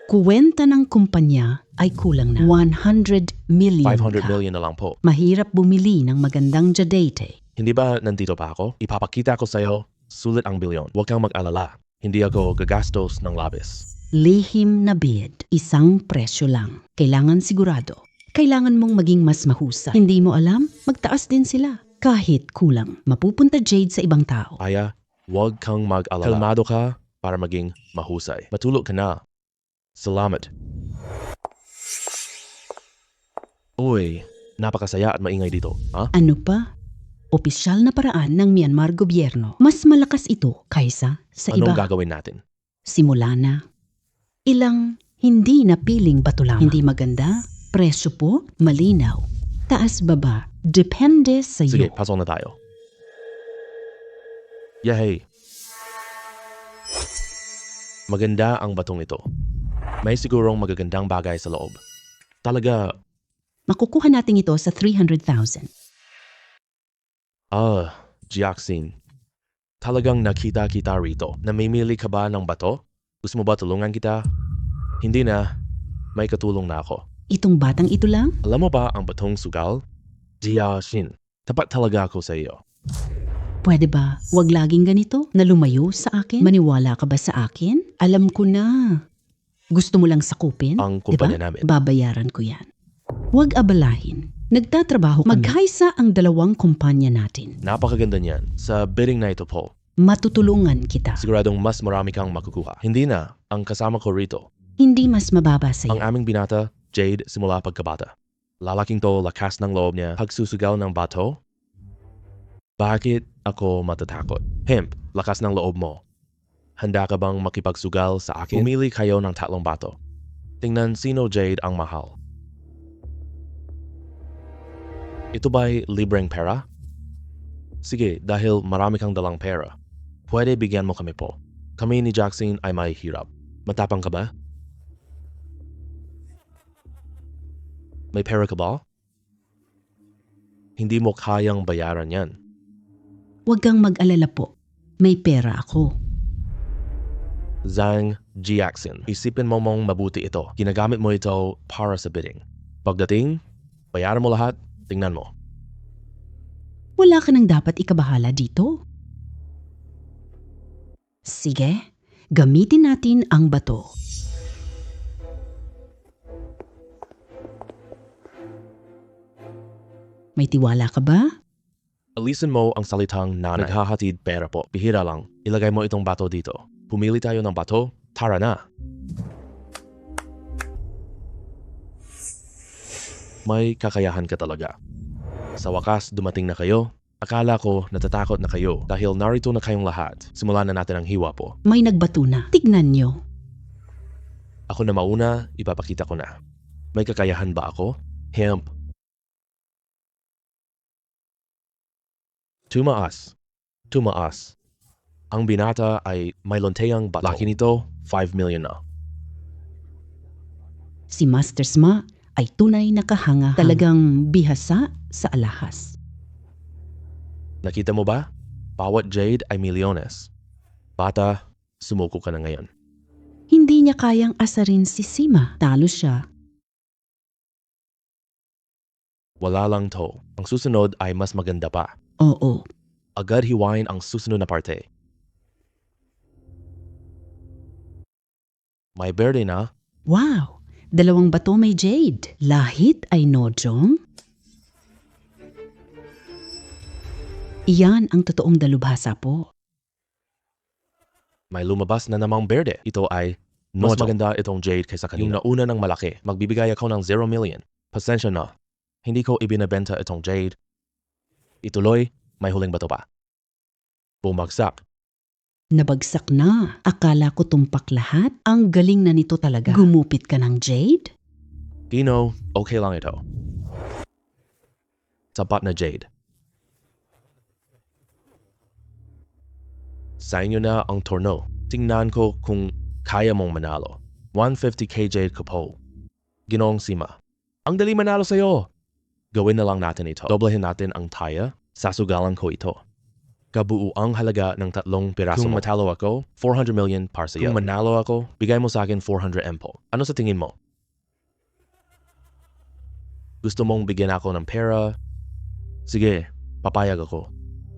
Kuwenta ng kumpanya ay kulang na 100 million 500 ka. million na lang po. Mahirap bumili ng magandang jadate. Hindi ba nandito pa ako? Ipapakita ko sa'yo, sulit ang bilyon. Huwag kang mag-alala. Hindi ako gagastos ng labis. Lihim na bid, isang presyo lang. Kailangan sigurado. Kailangan mong maging mas mahusay. Hindi mo alam, magtaas din sila. Kahit kulang, mapupunta Jade sa ibang tao. Aya, huwag kang mag-alala. Kalmado ka para maging mahusay. Matulog ka na. Salamat. Uy, napakasaya at maingay dito. Ha? Ano pa? Opisyal na paraan ng Myanmar gobyerno. Mas malakas ito kaysa sa Anong iba. gagawin natin? Simula na. Ilang hindi napiling bato lang. Hindi maganda, presyo po, malinaw. Taas baba, depende sa Sige, iyo. pasok na tayo. Yay! Maganda ang batong ito. May sigurong magagandang bagay sa loob. Talaga, Makukuha natin ito sa 300,000. Jiaxin. Talagang nakita kita rito. Namimili ka ba ng bato? Gusto mo ba tulungan kita? Hindi na. May katulong na ako. Itong batang ito lang? Alam mo ba ang batong sugal? Jiaxin. Tapat talaga ako sa iyo. Pwede ba wag laging ganito na lumayo sa akin? Maniwala ka ba sa akin? Alam ko na. Gusto mo lang sakupin? Ang kumpanya Diba? namin. Babayaran ko yan. Huwag abalahin. Nagtatrabaho kami. Magkaisa ang dalawang kumpanya natin. Napakaganda niyan. Sa bidding na ito po, Matutulungan kita. siguradong mas marami kang makukuha. Hindi na ang kasama ko rito. Hindi mas mababa sa Ang iyo. aming binata, Jade, simula pagkabata. Lalaking to, lakas ng loob niya, pagsusugal ng bato. Bakit ako matatakot? Hemp, lakas ng loob mo. Handa ka bang makipagsugal sa akin? Pumili kayo ng 3 bato. Tingnan sino Jade ang mahal. Ito ba'y libreng pera? Sige, dahil marami kang dalang pera. Pwede bigyan mo kami po. Kami ni Jackson ay may hirap. Matapang ka ba? May pera ka ba? Hindi mo kayang bayaran yan. Huwag kang mag-alala po. May pera ako. Zhang Jiaxin. Isipin mo mong mabuti ito. Ginagamit mo ito para sa bidding. Pagdating, bayaran mo lahat, tingnan mo. Wala ka nang dapat ikabahala dito. Sige, gamitin natin ang bato. May tiwala ka ba? Alisin mo ang salitang nanay. Naghahatid pera po. Bihira lang. Ilagay mo itong bato dito. Pumili tayo ng bato. Tara na. May kakayahan ka talaga. Sa wakas, dumating na kayo. Akala ko natatakot na kayo dahil narito na kayong lahat. Simulan na natin ang hiwa po. May nagbato na. Tignan nyo. Ako na mauna, ipapakita ko na. May kakayahan ba ako? Hemp. Tumaas. Tumaas. Ang binata ay may lonteyang bato. Laki nito, 5 million na. Si Master Sma ay tunay na kahanga. Talagang bihasa sa alahas. Nakita mo ba? Bawat jade ay milyones. Bata, sumuko ka na ngayon. Hindi niya kayang asarin si Sima. Talo siya. Wala lang to. Ang susunod ay mas maganda pa. Oo. Agad hiwain ang susunod na parte. May berde na. Wow! 2 bato may jade. Lahit ay nojong. Iyan ang totoong dalubhasa po. May lumabas na namang berde. Ito ay mas maganda itong jade kaysa kanina. Yung nauna ng malaki. Magbibigay ako ng 0 million. Pasensya na. Hindi ko ibinabenta itong jade. Ituloy, may huling bato pa. Bumagsak. Nabagsak na. Akala ko tumpak lahat. Ang galing na nito talaga. Gumupit ka ng jade? Dino, okay lang ito. Sapat na jade. Sa inyo na ang torno. Tingnan ko kung kaya mong manalo. 150k jade ko po. Ginoong Sima. Ang dali manalo sa'yo. Gawin na lang natin ito. Doblehin natin ang taya. Sasugalan ko ito. Kabuuang halaga ng 3 piraso Kung matalo ako, 400 million para sa iyo. Kung manalo ako, bigay mo sa akin 400 empo. Ano sa tingin mo? Gusto mong bigyan ako ng pera? Sige, papayag ako.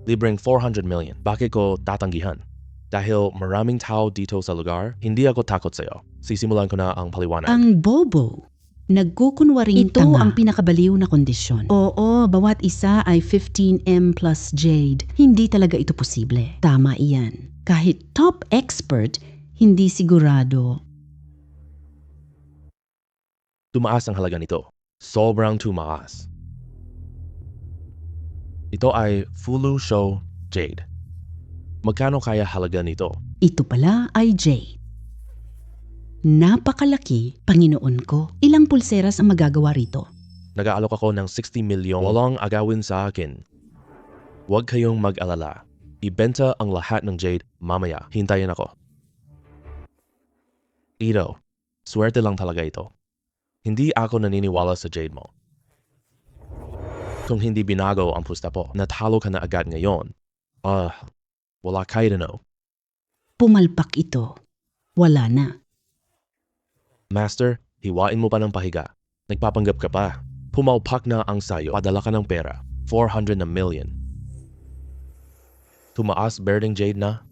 Libreng 400 million. Bakit ko tatanggihan? Dahil maraming tao dito sa lugar, hindi ako takot sa iyo. Sisimulan ko na ang paliwanag. Ang bobo. Nagkukunwaring ito tanga. ang pinakabaliw na kondisyon. Oo, bawat isa ay 15M plus Jade. Hindi talaga ito posible. Tama iyan. Kahit top expert, hindi sigurado. Tumaas ang halaga nito. Sobrang tumaas. Ito ay Fulu Show Jade. Magkano kaya halaga nito? Ito pala ay Jade. Napakalaki, Panginoon ko. Ilang pulseras ang magagawa rito? Nag-aalok ako ng 60 milyon. Walang agawin sa akin. Huwag kayong mag-alala. Ibenta ang lahat ng Jade mamaya. Hintayin ako. Ito, swerte lang talaga ito. Hindi ako naniniwala sa Jade mo. Kung hindi binago ang pusta po, natalo ka na agad ngayon. Wala kayo na no. Pumalpak ito. Wala na. Master, hiwain mo pa ng pahiga. Nagpapanggap ka pa. Pumalpak na ang sayo. Padala ka ng pera. 400 na million. Tumaas Berding Jade na?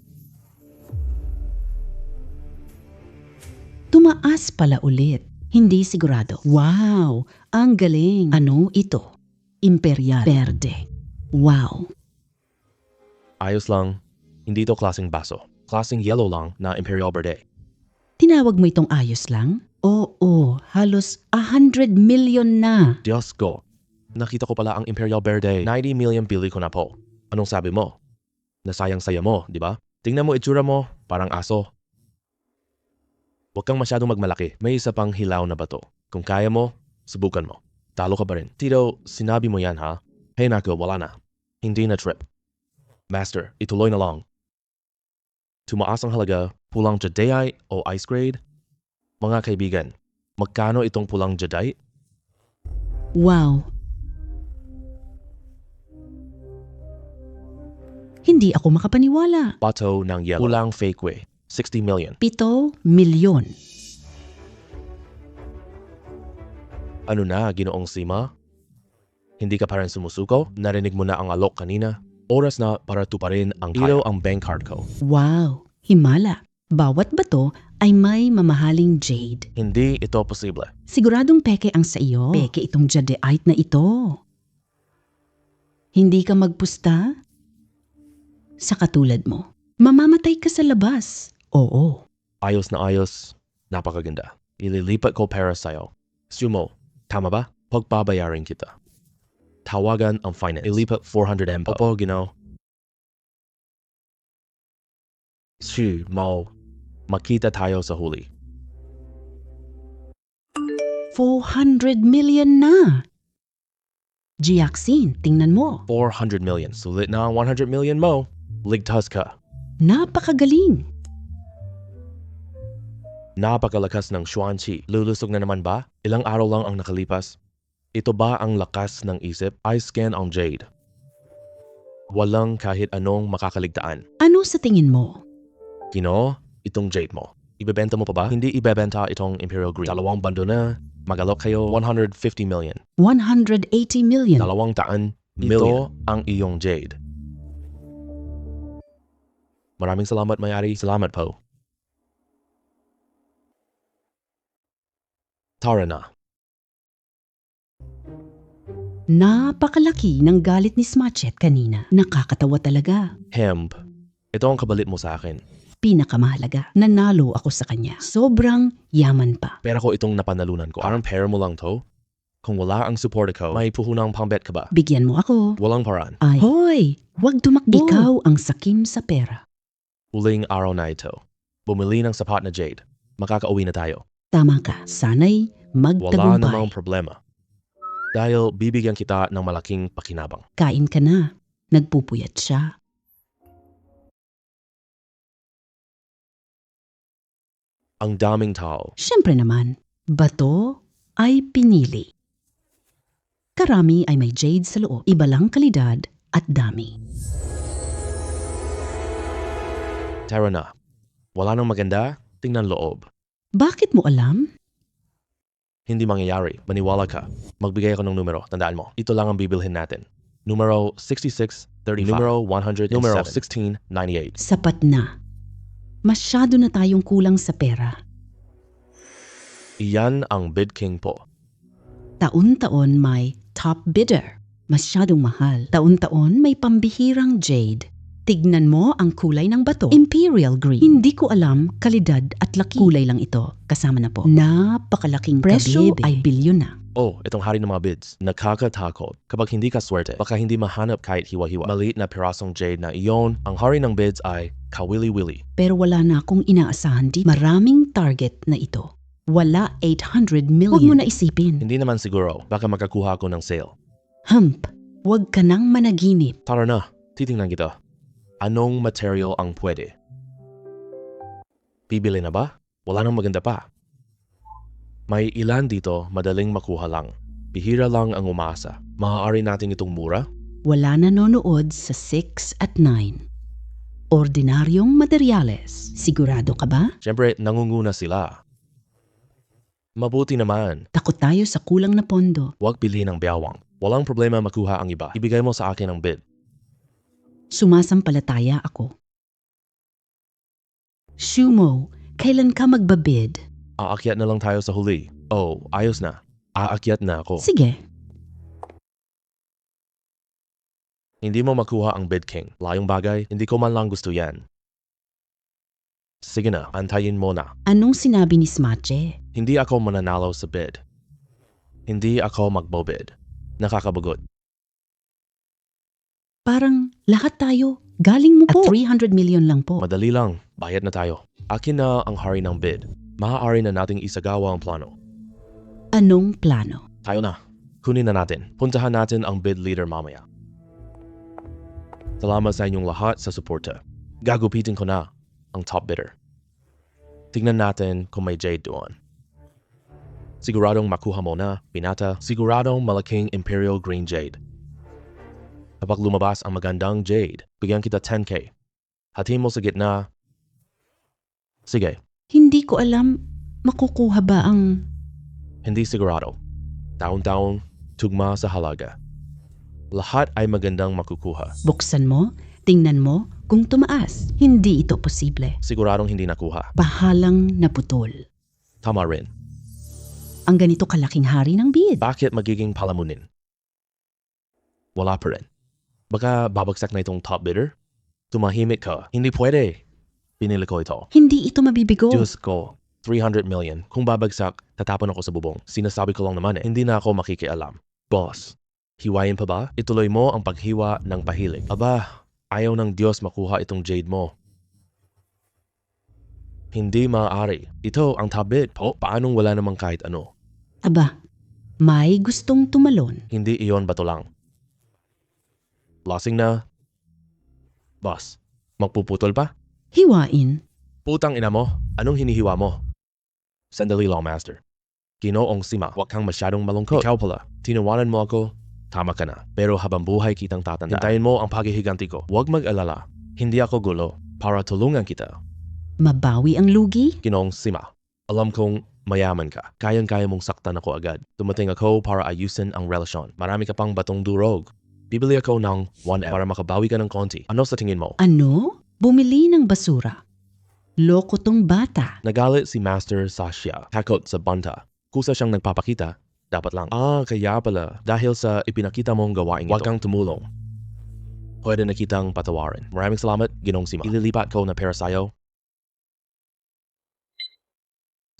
Tumaas pala ulit. Hindi sigurado. Wow! Ang galing. Ano ito? Imperial Verde. Wow! Ayos lang. Hindi ito klaseng baso. Klaseng yellow lang na Imperial Verde. Tinawag mo itong ayos lang? Oo, halos 100 million na. Diyos ko. Nakita ko pala ang Imperial Verde. 90 million pili ko na po. Anong sabi mo? Nasayang-saya mo, di ba? Tingnan mo itsura mo, parang aso. Huwag kang masyadong magmalaki. May isa pang hilaw na bato. Kung kaya mo, subukan mo. Talo ka pa rin. Tito, sinabi mo yan ha? Hey nako, wala na. Hindi na trip. Master, ituloy na lang. Tumaas ang halaga, pulang Jadeite o ice grade? Mga kaibigan, magkano itong pulang Jadeite? Wow! Hindi ako makapaniwala. Bato ng yellow. Pulang fake way. 60 million. 7 milyon. Ano na, Ginoong Sima? Hindi ka pa rin sumusuko? Narinig mo na ang alok kanina? Oras na para tuparin ang kaya. Ang bank card ko. Wow! Himala. Bawat bato ay may mamahaling jade. Hindi ito posible. Siguradong peke ang sa iyo. Peke itong jadeite na ito. Hindi ka magpusta? Sa katulad mo, mamamatay ka sa labas. Oo. Ayos na ayos. Napakaganda. Ililipat ko pera sa'yo. Sumo, tama ba? Pagbabayarin kita. Tawagan ang finance. Ilipat 400 M. Opo, Gino. Mo. Makita tayo sa huli. 400 million na. Giaxin, tingnan mo. 400 million. Sulit na ang 100 million mo. Ligtas ka. Napakagaling. Napakalakas ng Xuanqi. Lulusog na naman ba? Ilang araw lang ang nakalipas. Ito ba ang lakas ng isip? I scan ang Jade. Walang kahit anong makakaligtaan. Ano sa tingin mo? Gino, itong Jade mo. Ibebenta mo pa ba? Hindi ibebenta itong Imperial Green. 2 bando na. Magalok kayo 150 million. 180 million. 200 million. Ito ang iyong Jade. Maraming salamat, may-ari. Salamat po. Tara na. Napakalaki ng galit ni Smachet kanina. Nakakatawa talaga. Hemp. Ito ang kabalit mo sa akin. Pinakamahalaga, nanalo ako sa kanya. Sobrang yaman pa. Pera ko itong napanalunan ko. Parang pera mo lang to. Kung wala ang support ko, may puhunang pambet ka ba? Bigyan mo ako. Walang paraan. Ay, hoy! Huwag tumakbo. Ikaw ang sakim sa pera. Uling araw na ito. Bumili ng sapat na Jade. Makakauwi na tayo. Tama ka. Sana'y Wala magtagumpay. namang problema. Dahil bibigyan kita ng malaking pakinabang. Kain ka na. Nagpupuyat siya. Ang daming tao. Siyempre naman, bato ay pinili. napakarami ay may jade sa loob. Iba lang kalidad at dami. Tara na. Wala nang maganda, tingnan loob. Bakit mo alam? Hindi mangyayari, maniwala ka. Magbigay ako ng numero, tandaan mo. Ito lang ang bibilhin natin. Numero 6635, numero 107, numero 1698. Sapat na. Masyado na tayong kulang sa pera. Iyan ang bid king po. Taon-taon may top bidder. Masyadong mahal. Taon-taon may pambihirang jade. Tignan mo ang kulay ng bato. Imperial green. Hindi ko alam kalidad at laki. Kulay lang ito. Kasama na po. Napakalaking presyo ay bilyon na. Oh, itong hari ng mga bids. Nakakatakot. Kapag hindi ka swerte, baka hindi mahanap kahit hiwa-hiwa. Maliit na pirasong jade na iyon, ang hari ng bids ay kawili-wili. Pero wala na akong inaasahan dito. Maraming target na ito. Wala 800 million. Huwag mo na isipin. Hindi naman siguro, baka makakuha ako ng sale. Hump, huwag ka nang managinip. Tara na, titingnan kita. Anong material ang pwede? Bibili na ba? Wala nang maganda pa. May ilan dito madaling makuha lang. Bihira lang ang umasa. Maaari natin itong mura? Wala nanonood sa 6 at 9. Ordinaryong materyales. Sigurado ka ba? Siyempre, nangunguna sila. Mabuti naman. Takot tayo sa kulang na pondo. Huwag bilhin ng biyawang. Walang problema makuha ang iba. Ibigay mo sa akin ang bid. Sumasampalataya ako. Shumo, kailan ka magbabid? Aakyat na lang tayo sa huli. Oh, ayos na. Aakyat na ako. Sige. Hindi mo makuha ang bid king. Layong bagay, hindi ko man lang gusto yan. Sige na, antayin mo na. Anong sinabi ni Smache? Hindi ako mananalo sa bid. Hindi ako magbobid. Nakakabagot. Parang lahat tayo. Galing mo po. At 300 million lang po. Madali lang, bayad na tayo. Akin na ang hari ng bid. Maaari na nating isagawa ang plano. Anong plano? Tayo na. Kunin na natin. Puntahan natin ang bid leader mamaya. Salamat sa inyong lahat sa suporta. Gagupitin ko na ang top bidder. Tingnan natin kung may jade doon. Siguradong makuha mo na, binata. Siguradong malaking Imperial Green Jade. Kapag lumabas ang magandang jade, bigyan kita 10K. Hatiin mo sa gitna. Sige, Hindi ko alam makukuha ba ang... hindi sigurado. Taon-taon, tugma sa halaga. Lahat ay magandang makukuha. Buksan mo, tingnan mo kung tumaas. Hindi ito posible. Siguradong hindi nakuha. Pahalang naputol. Tama rin. Ang ganito kalaking hari ng bid. Bakit magiging palamunin? Wala pa rin. Baka babagsak na itong top bidder? Tumahimik ka. Hindi pwede. Pinili ko ito. Hindi ito mabibigo. Diyos ko, 300 million. Kung babagsak, tatapon ako sa bubong. Sinasabi ko lang naman hindi na ako makikialam. Boss, hiwain pa ba? Ituloy mo ang paghiwa ng pahilig. Aba, ayaw ng Diyos makuha itong jade mo. Hindi maaari. Ito ang top bid. Paanong wala namang kahit ano? Aba, may gustong tumalon. Hindi iyon bato lang. Lasing na. Boss, magpuputol pa? Hiwain. Putang ina mo, anong hinihiwa mo? Sandali lang, Master. Ginoong Sima, huwag kang masyadong malungkot. Ikaw pala, tinawanan mo ako, tama ka na. Pero habang buhay kitang tatandaan. Hintayin mo ang paghihiganti ko. Huwag mag-alala, hindi ako gulo para tulungan kita. Mabawi ang lugi? Ginoong Sima, alam kong mayaman ka. Kayang-kaya mong saktan ako agad. Dumating ako para ayusin ang relasyon. Marami ka pang batong durog. Bibili ako ng 1M para makabawi ka ng konti. Ano sa tingin mo? Ano? Bumili ng basura. Loko tong bata. Nagalit si Master Sasha. Takot sa banta. Kusa siyang nagpapakita. Dapat lang. Kaya pala. Dahil sa ipinakita mong gawain ito. Huwag kang tumulong. Pwede na kitang patawarin. Maraming salamat, Ginong Sima. Ililipat ko na pera sa'yo.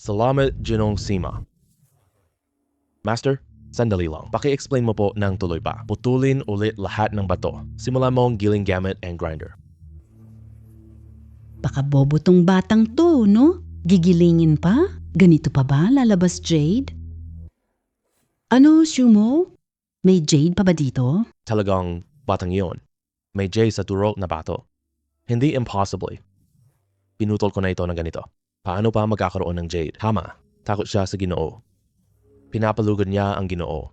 Salamat, Ginong Sima. Master, sandali lang. Paki-explain mo po ng tuloy pa. Putulin ulit lahat ng bato. Simulan mo ang giling gamit and grinder. Baka bobo tong batang to, no? Gigilingin pa? Ganito pa ba lalabas jade? Ano, Shumo? May jade pa ba dito? Talagang batang iyon. May J sa turok na bato. Hindi impossibly. Pinutol ko na ito ng ganito. Paano pa magkakaroon ng jade? Tama, takot siya sa Ginoo. Pinapalugod niya ang Ginoo.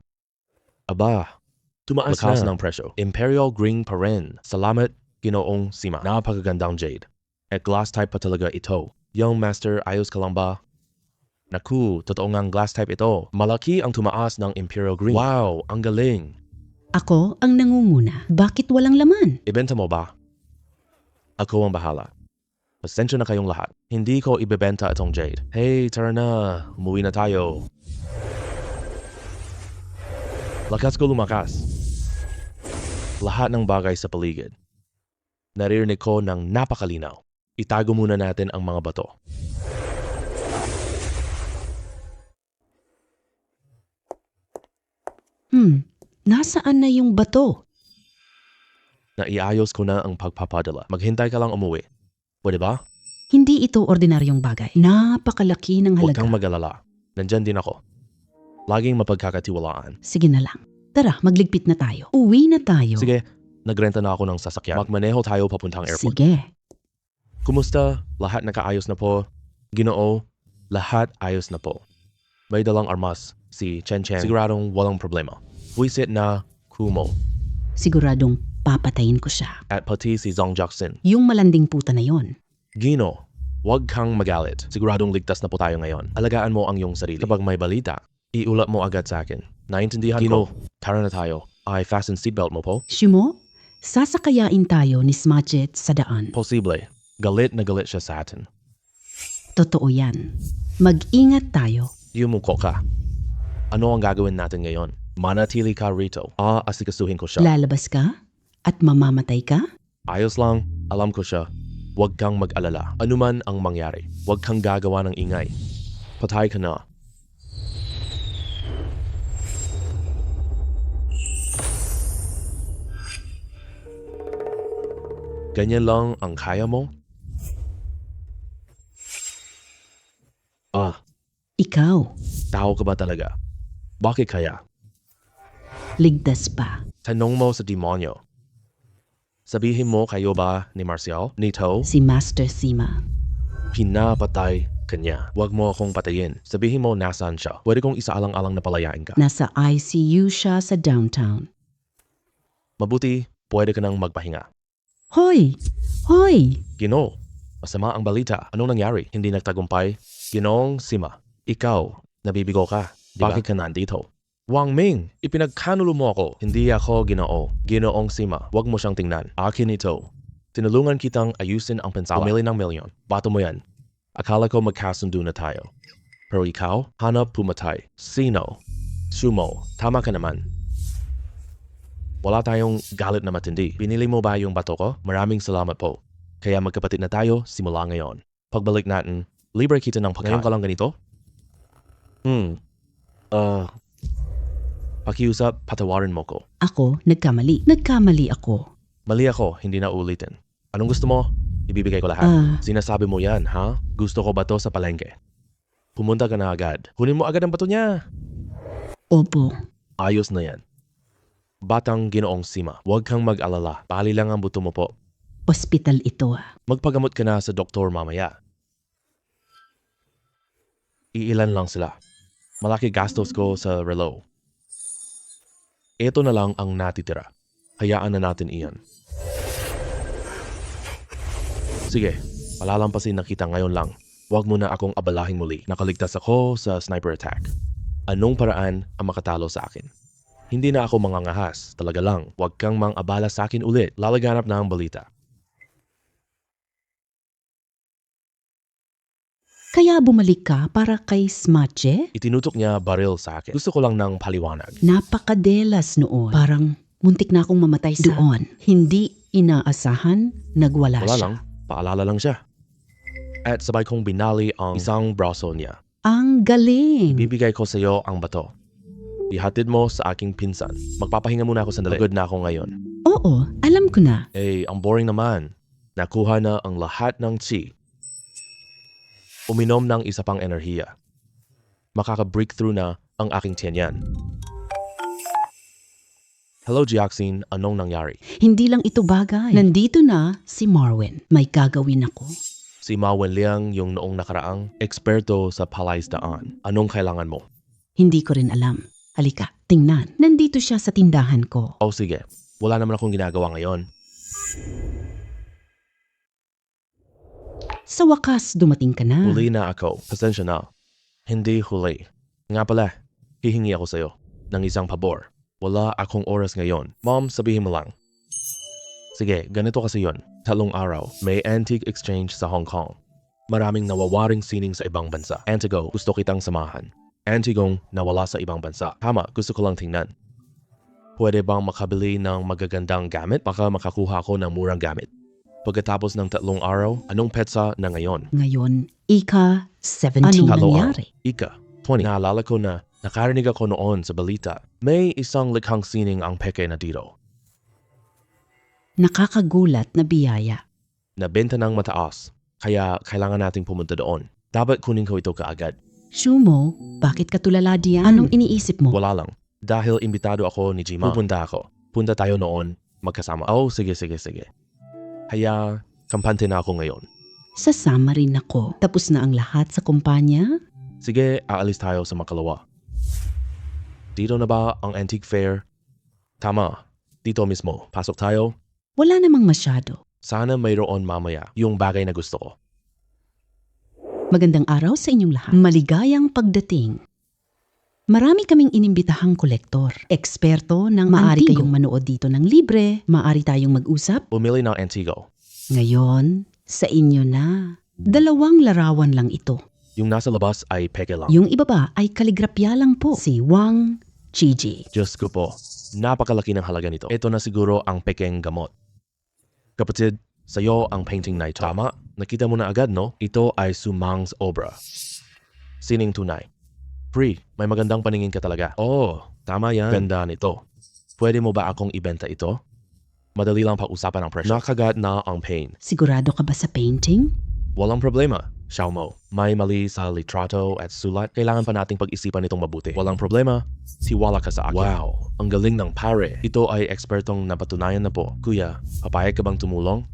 Aba, tumaas Lakas na ng presyo. Imperial Green pa rin. Salamat, Ginoong Sima. Napakagandang jade. At glass type pa talaga ito. Yung master, ayos ka lang ba? Naku, totoo ngang glass type ito. Malaki ang tumaas ng Imperial Green. Wow, ang galing. Ako ang nangunguna. Bakit walang laman? Ibenta mo ba? Ako ang bahala. Pasensya na kayong lahat. Hindi ko ibebenta itong jade. Hey, tara na. Umuwi na tayo. Lakas ko lumakas. Lahat ng bagay sa paligid. Naririnig ko ng napakalinaw. Itago muna natin ang mga bato. Nasaan na yung bato? Naiayos ko na ang pagpapadala. Maghintay ka lang umuwi. Pwede ba? Hindi ito ordinaryong bagay. Napakalaki ng Huwag halaga. kang mag-alala. Nandyan din ako. Laging mapagkakatiwalaan. Sige na lang. Tara, magligpit na tayo. Uwi na tayo. Sige, nagrenta na ako ng sasakyan. Magmaneho tayo papuntang airport. Sige. Kumusta? Lahat nakaayos na po? Ginoo, lahat ayos na po. May dalang armas, si Chen Chen. Siguradong walang problema. Buisit na Kumo. Siguradong papatayin ko siya. At pati si Zhang Jiaxin. Yung malanding puta na yon. Gino, huwag kang magalit. Siguradong ligtas na po tayo ngayon. Alagaan mo ang iyong sarili. Kapag may balita, iulat mo agad sa akin. Naintindihan Gino, ko. Tara na tayo. Ay, fasten seatbelt mo po? Shimo, sasakayain tayo ni Smudget sa daan. Posible. Galit na galit siya sa atin. Totoo yan. Mag-ingat tayo. Yumuko ka. Ano ang gagawin natin ngayon? Manatili ka rito. Asikasuhin ko siya. Lalabas ka? At mamamatay ka? Ayos lang. Alam ko siya. Huwag kang mag-alala. Ano man ang mangyari. Huwag kang gagawa ng ingay. Patay ka na. Ganyan lang ang kaya mo? Ikaw, Tao ka ba talaga? Bakit kaya? ligtas pa. Tanong mo sa demonyo. Sabihin mo kayo ba ni Marcial, Nito, Si Master Sima. pinapatay kanya. Huwag mo akong patayin. Sabihin mo nasaan siya. Pwede kong isaalang-alang na palayain ka. Nasa ICU siya sa downtown. Mabuti, pwede ka nang magpahinga. Hoy! Hoy! Gino, masama ang balita. Anong nangyari? Hindi nagtagumpay? Ginoong Sima, ikaw, nabibigo ka. Diba? Bakit ka nandito? Wang Ming, ipinagkanulo mo ako. Hindi ako Ginoo. Ginoong Sima, huwag mo siyang tingnan. Akin ito. Tinulungan kitang ayusin ang pensala. Pumili ng milyon. Bato mo yan. Akala ko magkasundo na tayo. Pero ikaw, hanap pumatay. Sino? Sumo, tama ka naman. Wala tayong galit na matindi. Binili mo ba yung bato ko? Maraming salamat po. Kaya magkapatid na tayo simula ngayon. Pagbalik natin, libre kita ng pagkain. Ngayon ka lang ganito? Pakiusap, patawarin mo ko. Ako, nagkamali. Nagkamali ako. Mali ako, hindi na ulitin. Anong gusto mo? Ibibigay ko lahat. Sinasabi mo yan, ha? Gusto ko ba to sa palengke? Pumunta ka na agad. Kunin mo agad ang bato niya. Opo. Ayos na yan. Batang Ginoong Sima, huwag kang mag-alala. Pali lang ang buto mo po. Ospital ito Magpagamot ka na sa doktor mamaya. Iilan lang sila. Malaki gastos ko sa relo. Ito na lang ang natitira. Hayaan na natin iyan. Sige, palalampasin na kita ngayon lang. Huwag mo na akong abalahin muli. Nakaligtas ako sa sniper attack. Anong paraan ang makatalo sa akin? Hindi na ako mangangahas. Talaga lang, huwag kang mang-abala sa akin ulit. Lalaganap na ang balita. Kaya bumalik ka para kay Smache? Itinutok niya baril sa akin. Gusto ko lang ng paliwanag. Napakadelas noon. Parang muntik na akong mamatay doon. Hindi inaasahan, nagwala Wala siya. lang, paalala lang siya. At sabay kong binali ang isang braso niya. Ang galing! Bibigay ko sa iyo ang bato. Ihatid mo sa aking pinsan. Magpapahinga muna ako sandali. Pagod na ako ngayon. Oo, alam ko na. Ang boring naman. Nakuha na ang lahat ng chi. Uminom ng isa pang enerhiya. Makaka-breakthrough na ang aking tiyanyan. Hello, Jiaxin. Anong nangyari? Hindi lang ito bagay. Nandito na si Marwin. May gagawin ako. Si Ma Wenliang yung noong nakaraang eksperto sa palaisdaan. Anong kailangan mo? Hindi ko rin alam. Halika, tingnan. Nandito siya sa tindahan ko. O sige, wala naman akong ginagawa ngayon. Sa wakas, dumating ka na. Huli na ako. Pasensya na. Hindi huli. Nga pala, hihingi ako sa'yo ng isang pabor. Wala akong oras ngayon. Mom, sabihin mo lang. Sige, ganito kasi yon. 3 araw, may antique exchange sa Hong Kong. Maraming nawawaring sining sa ibang bansa. Antigo, gusto kitang samahan. Antigong nawala sa ibang bansa. Tama, gusto ko lang tingnan. Pwede bang makabili ng magagandang gamit? Baka makakuha ko ng murang gamit. Pagkatapos ng 3 araw, anong petsa na ngayon? Ngayon, ika-17 Anong nangyari. Ika, 20. Naalala ko na nakarinig ako noon sa balita. May isang likhang sining ang peke na dito. Nakakagulat na biyaya. Nabenta ng mataas, kaya kailangan nating pumunta doon. Dapat kunin ko ito kaagad. Shumo, bakit ka tulala diyan? Anong iniisip mo? Wala lang. Dahil imbitado ako ni Jima. Pupunta ako. Punta tayo noon, magkasama. Oh, sige. Kaya, kampante na ako ngayon. Sasama rin ako. Tapos na ang lahat sa kumpanya? Sige, aalis tayo sa Makalawa. Dito na ba ang antique fair? Tama, dito mismo. Pasok tayo. Wala namang masyado. Sana mayroon mamaya yung bagay na gusto ko. Magandang araw sa inyong lahat. Maligayang pagdating. Marami kaming inimbitahang kolektor. Eksperto ng maaari kayong manood dito ng libre. Maaari tayong mag-usap. Bumili ng Antigo. Ngayon, sa inyo na. 2 larawan lang ito. Yung nasa labas ay peke lang. Yung ibaba ay kaligrapya lang po. Si Wang Chiji. Diyos ko po, napakalaki ng halaga nito. Ito na siguro ang pekeng gamot. Kapatid, sa'yo ang painting na ito. Tama, nakita mo na agad no? Ito ay Sumang's obra. Sining tunay. Pre, may magandang paningin ka talaga. Oh, tama yan. Ganda nito. Pwede mo ba akong ibenta ito? Madali lang pag-usapan ang presyo. Nakagat na ang paint. Sigurado ka ba sa painting? Walang problema, Xiaomo. May mali sa litrato at sulat. Kailangan pa nating pag-isipan itong mabuti. Walang problema, tiwala ka sa akin. Wow, ang galing ng pare. Ito ay ekspertong napatunayan na po. Kuya, papayag ka bang tumulong?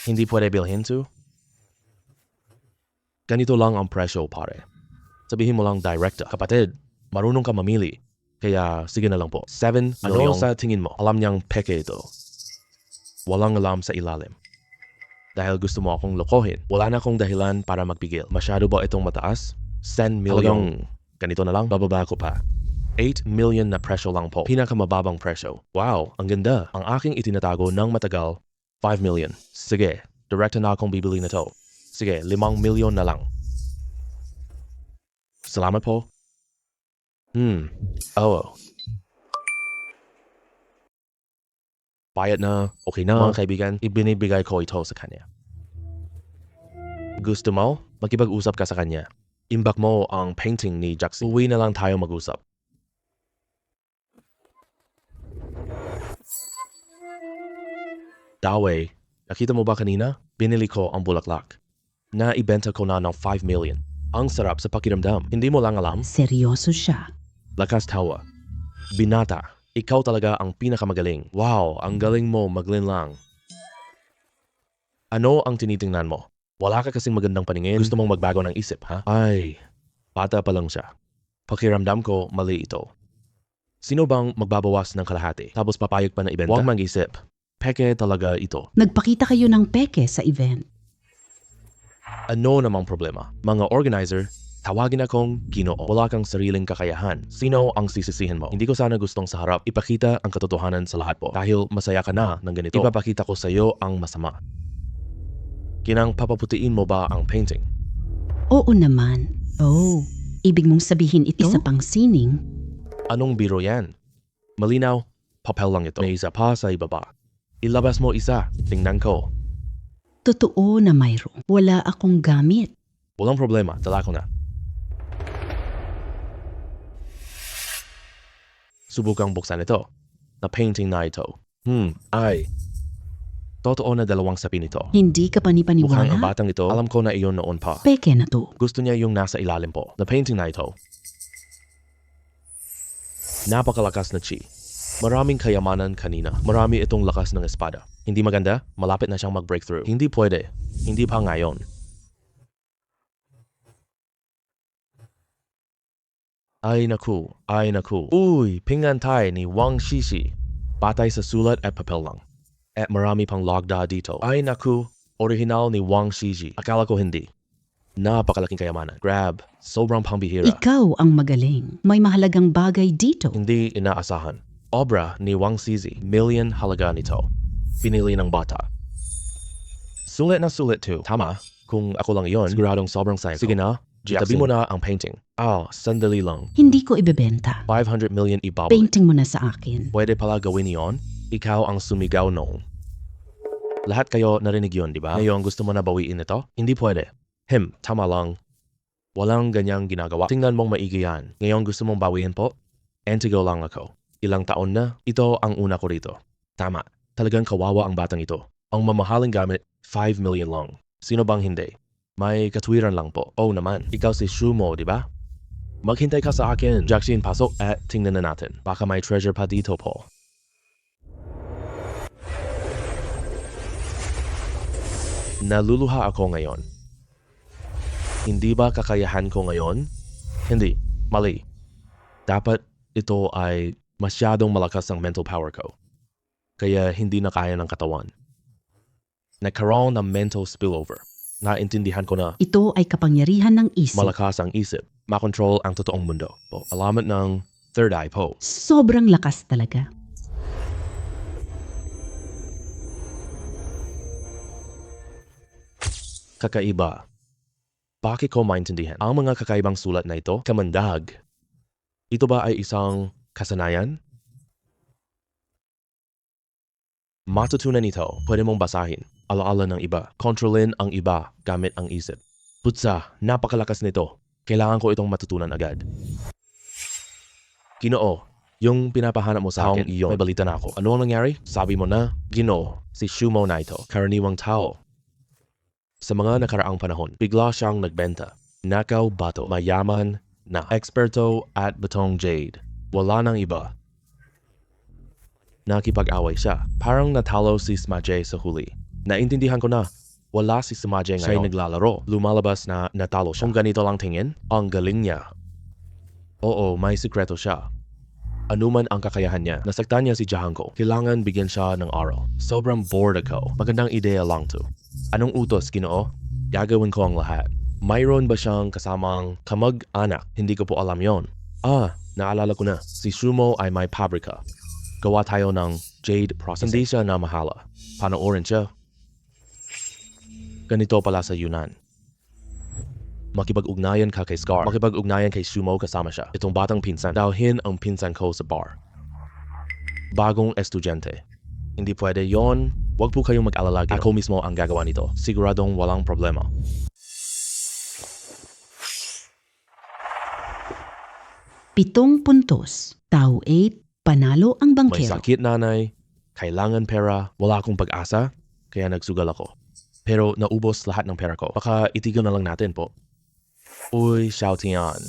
Hindi pwede bilhin to? Ganito lang ang presyo, pare. Sabihin mo lang direkta. Kapatid, marunong ka mamili. Kaya sige na lang po. 7 million. Ano sa tingin mo? Alam niyang peke ito. Walang alam sa ilalim. Dahil gusto mo akong lokohin. Wala na akong dahilan para magpigil. Masyado ba itong mataas? 10 million. Ganito na lang, bababa ko pa. 8 million na presyo lang po. Pinakamababang presyo. Wow, ang ganda. Ang aking itinatago ng matagal, 5 million. Sige, direkta na akong bibili na to. Sige, 5 million na lang. Salamat po. Oh. Bayad na, okay na. Mga kaibigan, ibinibigay ko ito sa kanya. Gusto mo? Makipag-usap ka sa kanya. Imbak mo ang painting ni Jackson. Uwi na lang tayo mag-usap. Dawe, nakita mo ba kanina? Binili ko ang bulaklak. Naibenta ko na ng 5 million. Ang sarap sa pakiramdam. Hindi mo lang alam? Seryoso siya. Lakas tawa. Binata, ikaw talaga ang pinakamagaling. Wow, ang galing mo maglinlang. Ano ang tinitingnan mo? Wala ka kasing magandang paningin. Gusto mong magbago ng isip, ha? Ay, bata pa lang siya. Pakiramdam ko, mali ito. Sino bang magbabawas ng kalahati? Tapos papayag pa na ibenta? Huwag mag-isip. Peke talaga ito. Nagpakita kayo ng peke sa event. Ano namang problema? Mga organizer, tawagin akong Ginoo. Wala kang sariling kakayahan. Sino ang sisisihin mo? Hindi ko sana gustong sa harap ipakita ang katotohanan sa lahat po. Dahil masaya ka na ng ganito. Ipapakita ko sa iyo ang masama. Kinang papaputiin mo ba ang painting? Oo naman. Oh, ibig mong sabihin ito? Isa pang sining? Anong biro yan? Malinaw, papel lang ito. May isa pa sa ibaba. Ilabas mo isa, tingnan ko. Totoo na mayroon. Wala akong gamit. Walang problema, dala ko na. Subukang buksan ito. Na painting na ito. Ay. Totoo na 2 sapin ito. Hindi ka Mukhang ang panipaniwala? batang ito, alam ko na iyon noon pa. Peke na to. Gusto niya yung nasa ilalim po. Na painting na ito. Napakalakas na chi. Maraming kayamanan kanina. Marami itong lakas ng espada. Hindi maganda? Malapit na siyang mag-breakthrough. Hindi pwede. Hindi pa ngayon. Ay naku, ay naku. Uy, pingantay ni Wang Shishi. Patay sa sulat at papel lang. At marami pang logda dito. Ay naku, original ni Wang Shishi. Akala ko hindi. Napakalaking kayamanan. Grab, sobrang pambihira. Ikaw ang magaling. May mahalagang bagay dito. Hindi inaasahan. Obra ni Wang Shishi, million halaga nito. Pinili ng bata. Sulit na sulit to. Tama, kung ako lang iyon, siguradong sobrang sayang. Sige na, itabi mo na ang painting. Sandali lang. Hindi ko ibebenta. 500 million ibabalik. Painting mo na sa akin. Pwede pala gawin yon. Ikaw ang sumigaw noon. Lahat kayo narinig yun, di ba? Ngayon gusto mo na bawiin ito? Hindi pwede. Tama lang. Walang ganyang ginagawa. Tingnan mong maigi yan. Ngayon gusto mong bawiin po? Entigo lang ako. Ilang taon na, ito ang una ko rito. Tama. Talagang kawawa ang batang ito. Ang mamahaling gamit, 5 million lang. Sino bang hindi? May katwiran lang po. Oh naman, ikaw si Shumo, di ba? Maghintay ka sa akin. Jackson, pasok at tingnan na natin. Baka may treasure pa dito po. Naluluha ako ngayon. Hindi ba kakayahan ko ngayon? Hindi. Mali. Dapat ito ay masyadong malakas ang mental power ko. Kaya hindi na kaya ng katawan. Nagkaroon ng mental spillover. Naintindihan ko na Ito ay kapangyarihan ng isip. malakas ang isip. Makontrol ang totoong mundo. Po, alamat ng third eye po. Sobrang lakas talaga. Kakaiba. Bakit ko maintindihan? Ang mga kakaibang sulat na ito, kamandag. Ito ba ay isang kasanayan? Matutunan ito, pwede mong basahin, alaala ng iba, kontrolin ang iba gamit ang isip. Putsa, napakalakas nito. Kailangan ko itong matutunan agad. Ginoo, yung pinapahanap mo sa akin, iyon, may balita na ako. Ano ang nangyari? Sabi mo na, Ginoo, si Shumo na ito, karaniwang tao. Sa mga nakaraang panahon, bigla siyang nagbenta. Nakaw bato, mayaman na, eksperto at batong jade. Wala nang iba. Nakipag-away siya. Parang natalo si Smaje sa huli. Naintindihan ko na, wala si Smaje ngayon. Siya'y naglalaro. Lumalabas na natalo siya. Kung ganito lang tingin, ang galing niya. Oo, may sikreto siya. Anuman ang kakayahan niya, nasaktan niya si Jahanko. Kailangan bigyan siya ng aral. Sobrang bored ako. Magandang ideya lang to. Anong utos, Ginoo? Gagawin ko ang lahat. Mayroon ba siyang kasamang kamag-anak? Hindi ko po alam yon. Naalala ko na. Si Shumo ay may pabrika. Gawa tayo ng jade processing. Hindi siya na mahala. Panoorin siya. Ganito pala sa Yunan. Makipag-ugnayan ka kay Scar. Makipag-ugnayan kay Shumo kasama siya. Itong batang pinsan. Dalhin ang pinsan ko sa bar. Bagong estudyante. Hindi pwede yon. Huwag po kayong mag-alala. Ako mismo ang gagawa nito. Siguradong walang problema. Pitong puntos. Tao 8, panalo ang May bangkero. sakit nanay, kailangan pera, wala akong pag-asa, kaya nagsugal ako. Pero naubos lahat ng pera ko. Baka itigil na lang natin po. Uy, Xiaotian.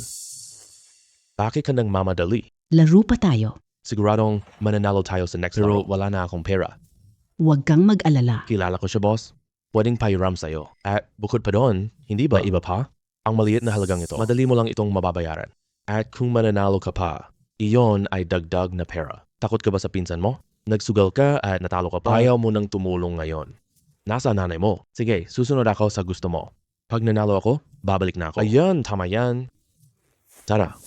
Bakit ka nang mamadali? Laro pa tayo. Siguradong mananalo tayo sa next pero wala na akong pera. Huwag kang mag-alala. Kilala ko siya, boss. Pwedeng pahiram sa'yo. At bukod pa doon, hindi ba iba pa? Ang maliit na halagang ito, madali mo lang itong mababayaran. At kung mananalo ka pa, iyon ay dagdag na pera. Takot ka ba sa pinsan mo? Nagsugal ka at natalo ka pa. Ayaw mo nang tumulong ngayon. Nasa nanay mo. Sige, susunod ako sa gusto mo. Pag nanalo ako, babalik na ako. Ayan, tama yan. Tara.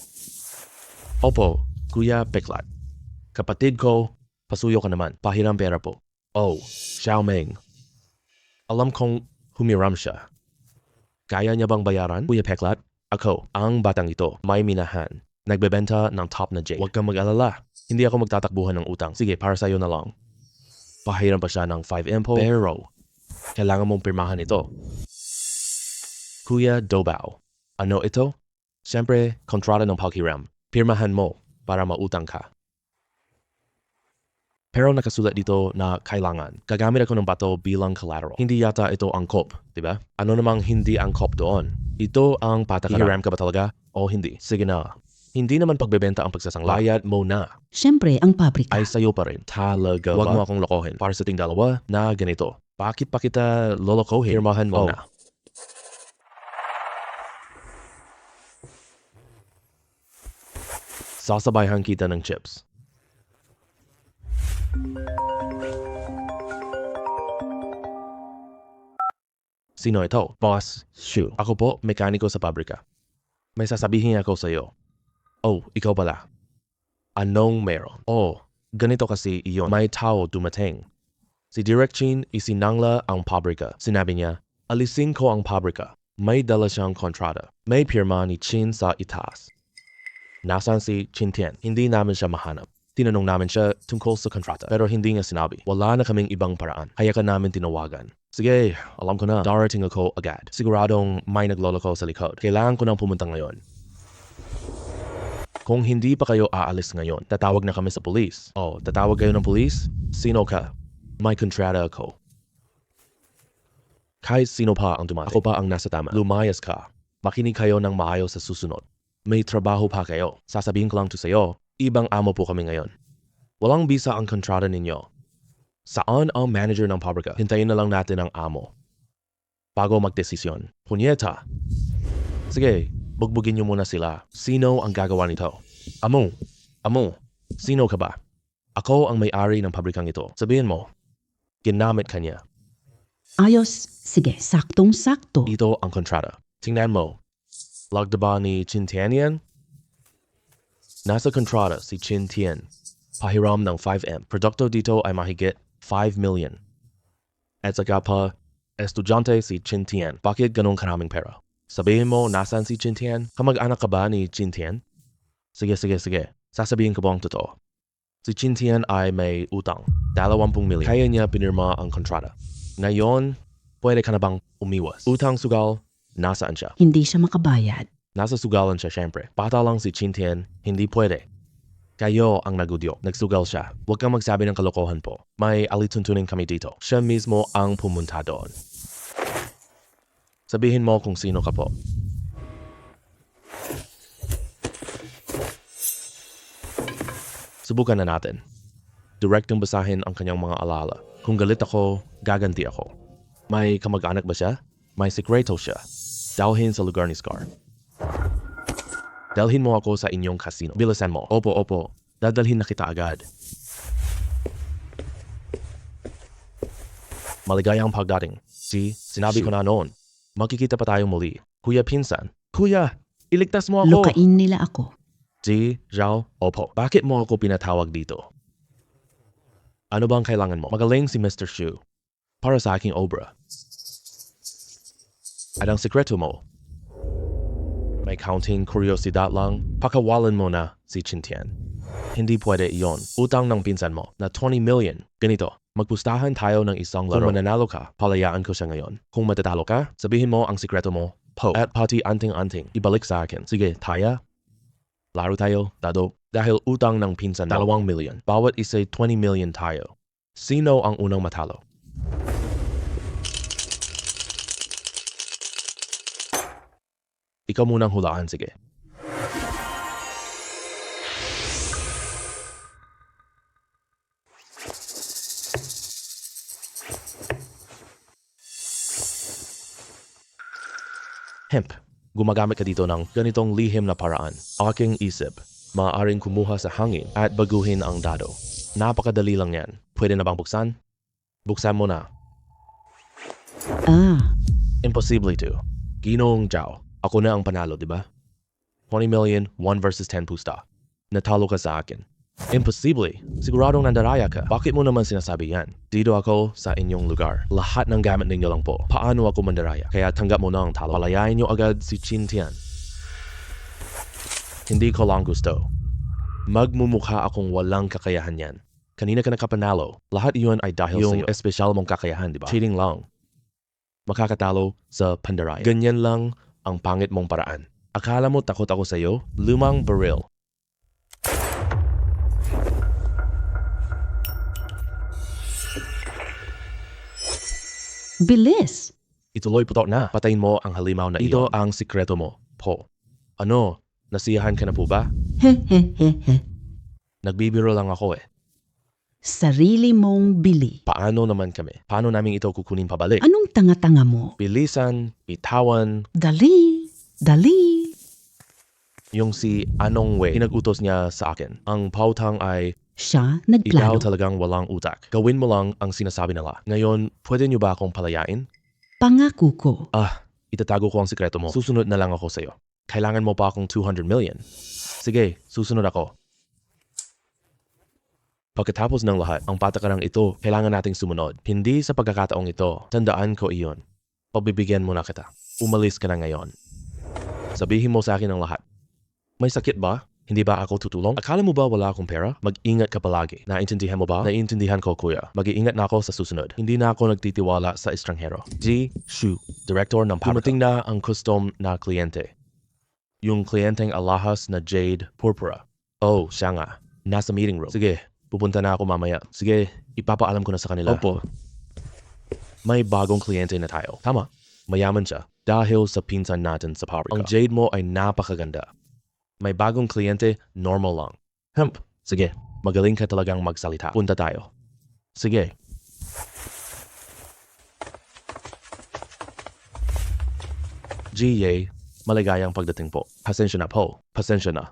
Opo, Kuya Peklat. Kapatid ko, pasuyo ka naman. Pahiram pera po. Oh, Xiaoming. Alam kong humiram siya. Kaya niya bang bayaran, Kuya Peklat? Ako, ang batang ito, may minahan. Nagbebenta ng top na jade. Huwag kang mag-alala. Hindi ako magtatakbuhan ng utang. Sige, para sa'yo na lang. Pahiram pa siya ng 5 impo. Pero, kailangan mong pirmahan ito. Kuya Dobao. Ano ito? Siyempre, kontrata ng paghiram. Pirmahan mo para mautang ka. Pero nakasulat dito na kailangan. Gagamit ako ng bato bilang collateral. Hindi yata ito angkop, di ba? Ano namang hindi angkop doon? Ito ang patakaran. Hiram ka ba talaga? O hindi? Sige na. Hindi naman pagbebenta ang pagsasangla. Bayad mo na. Siyempre, ang pabrika. Ay sa'yo pa rin. Talaga ba? Huwag mo akong lokohin. Para sa ting dalawa na ganito. Bakit pa kita lolokohin? Hirmahan mo na. Sasabayhan kita ng chips. Sino ito? Boss Shu. Ako po, mekaniko sa pabrika. May sasabihin ako sa iyo. Oh, ikaw pala. Anong meron? Oh, ganito kasi iyon. May tao dumating. Si Direk Chin isinangla ang pabrika. Sinabi niya, alisin ko ang pabrika. May dala siyang kontrata. May pirma ni Chin sa itaas. Nasaan si Chin Tian? Hindi namin siya mahanap. Tinanong namin siya tungkol sa kontrata pero hindi niya sinabi. Wala na kaming ibang paraan. Kaya ka namin tinawagan. Sige, alam ko na. Darating ako agad. Siguradong may nagloloko sa likod. Kailangan ko nang pumunta ngayon. Kung hindi pa kayo aalis ngayon, tatawag na kami sa pulis. Oh, tatawag kayo ng pulis? Sino ka? May kontrata ako. Kahit sino pa ang dumating, ako pa ang nasa tama. Lumayas ka. Makinig kayo ng maayos sa susunod. May trabaho pa kayo. Sasabihin ko lang to sa'yo, ibang amo po kami ngayon. Walang bisa ang kontrata ninyo. Saan ang manager ng pabrika? Hintayin na lang natin ang amo. Bago magdesisyon. Punyeta. Sige, bugbugin niyo muna sila. Sino ang gagawa nito? Amo. Sino ka ba? Ako ang may-ari ng pabrikang ito. Sabihin mo, ginamit ka niya. Ayos, sige, saktong-sakto. Ito ang kontrata. Tingnan mo. Lagda ba ni Chin Tian yan? Nasa kontrata si Chin Tian. Pahiram ng 5M. Produkto dito ay mahigit 5 million. At saka pa, estudyante si Chin Tian. Bakit ganun karaming pera? Sabihin mo, nasan si Chin Tian? Kamag-anak ka ba ni Chin Tian? Sige. Sasabihin ko ba ang totoo? Si Chin Tian ay may utang. 20 million. Kaya niya pinirma ang kontrata. Ngayon, pwede ka na bang umiwas? Utang sugal, nasaan siya? Hindi siya makabayad. Nasa sugalan siya syempre. Bata lang si Chin Tian, hindi pwede. Kayo ang nagudyo. Nagsugal siya. Huwag kang magsabi ng kalokohan po. May alituntunin kami dito. Siya mismo ang pumunta doon. Sabihin mo kung sino ka po. Subukan na natin. Direktong basahin ang kanyang mga alaala. Kung galit ako, gaganti ako. May kamag-anak ba siya? May sekreto siya. Dalhin sa lugar ni Scar. Dalhin mo ako sa inyong casino. Bilisan mo. Opo. Dadalhin na kita agad. Maligayang pagdating. Sinabi ko na noon. Magkikita pa tayong muli. Kuya Pinsan. Kuya, iligtas mo ako. Lukain nila ako. Zhao, opo. Bakit mo ako pinatawag dito? Ano bang kailangan mo? Magaling si Mr. Shu. Para sa aking obra. At ang sekreto mo, may counting kuryosidad lang, pakawalan mo na si Chin Tian. Hindi pwede iyon. Utang ng pinsan mo na 20 million. Ganito, magpustahan tayo ng isang laro. Kung mananalo ka, palayaan ko siya ngayon. Kung matatalo ka, sabihin mo ang sekreto mo, po. At pati anting-anting, ibalik sa akin. Sige, taya. Laro tayo, dado. Dahil utang ng pinsan mo, 2 million. Bawat isa 20 million tayo. Sino ang unang matalo? Ikaw munang hulaan, sige. Hemp, gumagamit ka dito ng ganitong lihim na paraan. Aking isip, maaaring kumuha sa hangin at baguhin ang dado. Napakadali lang yan. Pwede na bang buksan? Buksan mo na. Imposible to. Ginoong Zhao. Ako na ang panalo, di ba? 20 million, 1 versus 10 pusta. Natalo ka sa akin. Imposible. Siguradong nandaraya ka. Bakit mo naman sinasabi yan? Dito ako sa inyong lugar. Lahat ng gamit ninyo lang po. Paano ako mandaraya? Kaya tanggap mo na ang talo. Palayain nyo agad si Chin Tian. Hindi ko lang gusto. Magmumukha akong walang kakayahan yan. Kanina ka nakapanalo. Lahat iyon ay dahil sa iyo. Yung espesyal mong kakayahan, di ba? Cheating lang. Makakatalo sa pandaraya. Ganyan lang ang pangit mong paraan. Akala mo takot ako sa iyo? Lumang baril. Bilis! Ituloy putok na. Patayin mo ang halimaw na iyon. Ito ang sikreto mo, po. Ano? Nasiyahan ka na po ba? Hehehehe. Nagbibiro lang ako eh. Sarili mong bili. Paano naman kami? Paano namin ito kukunin pabalik? Anong tanga-tanga mo? Bilisan, bitawan. Dali. Yung si Anong Wei, pinag-utos niya sa akin. Ang pautang ay Siya ikaw nagplano. talagang walang utak. Gawin mo lang ang sinasabi nila. Ngayon, pwede niyo ba akong palayain? Pangako ko. Itatago ko ang sikreto mo. Susunod na lang ako sa'yo. Kailangan mo pa akong 200 million. Sige, susunod ako. Pagkatapos ng lahat, ang patakarang ito, kailangan nating sumunod. Hindi sa pagkakataong ito, tandaan ko iyon. Pagbibigyan mo na kita. Umalis ka na ngayon. Sabihin mo sa akin ang lahat. May sakit ba? Hindi ba ako tutulong? Akala mo ba wala akong pera? Mag-ingat ka palagi. Naintindihan mo ba? Naintindihan ko, kuya. Mag-iingat na ako sa susunod. Hindi na ako nagtitiwala sa estranghero. G. Shu, Director ng pabrika. Dumating na ang custom na kliyente. Yung kliyenteng alahas na Jade Purpura. Oh, siya nga. Nasa meeting room. Sige, pupunta na ako mamaya. Sige, ipapaalam ko na sa kanila. Opo. May bagong kliyente na tayo. Tama. Mayaman siya. Dahil sa pinsan natin sa pabrika. Ang Jade mo ay napakaganda. May bagong kliyente, normal lang. Sige, magaling ka talagang magsalita. Punta tayo. Sige. G.A. Maligayang pagdating po. Pasensya na po. Pasensya na.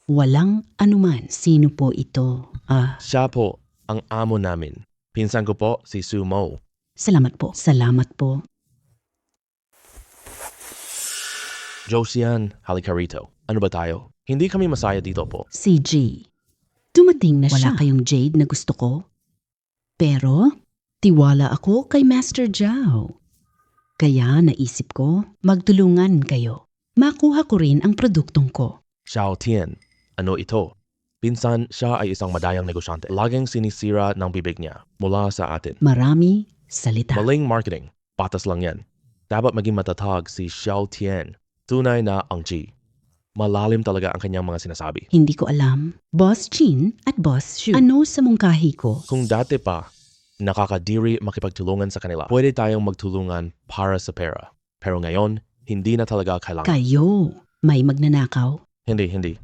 Walang anuman. Sino po ito? Siya po ang amo namin. Pinsan ko po si Sumo. Salamat po. Salamat po. Josian, halika rito. Ano ba tayo? Hindi kami masaya dito po. Si G. Dumating na siya. Wala kayong Jade na gusto ko. Pero, tiwala ako kay Master Zhao. Kaya naisip ko, magtulungan kayo. Makuha ko rin ang produktong ko. Xiao Tian, ano ito? Pinsan, siya ay isang madayang negosyante. Laging sinisira ng bibig niya mula sa atin. Marami salita. Maling marketing. Patas lang yan. Dapat maging matatag si Xiao Tian. Tunay na ang G. Malalim talaga ang kanyang mga sinasabi. Hindi ko alam. Boss Chin at Boss Shu. Ano sa mungkahi ko? Kung dati pa, nakakadiri makipagtulungan sa kanila, pwede tayong magtulungan para sa pera. Pero ngayon, hindi na talaga kailangan. Kayo, may magnanakaw? Hindi.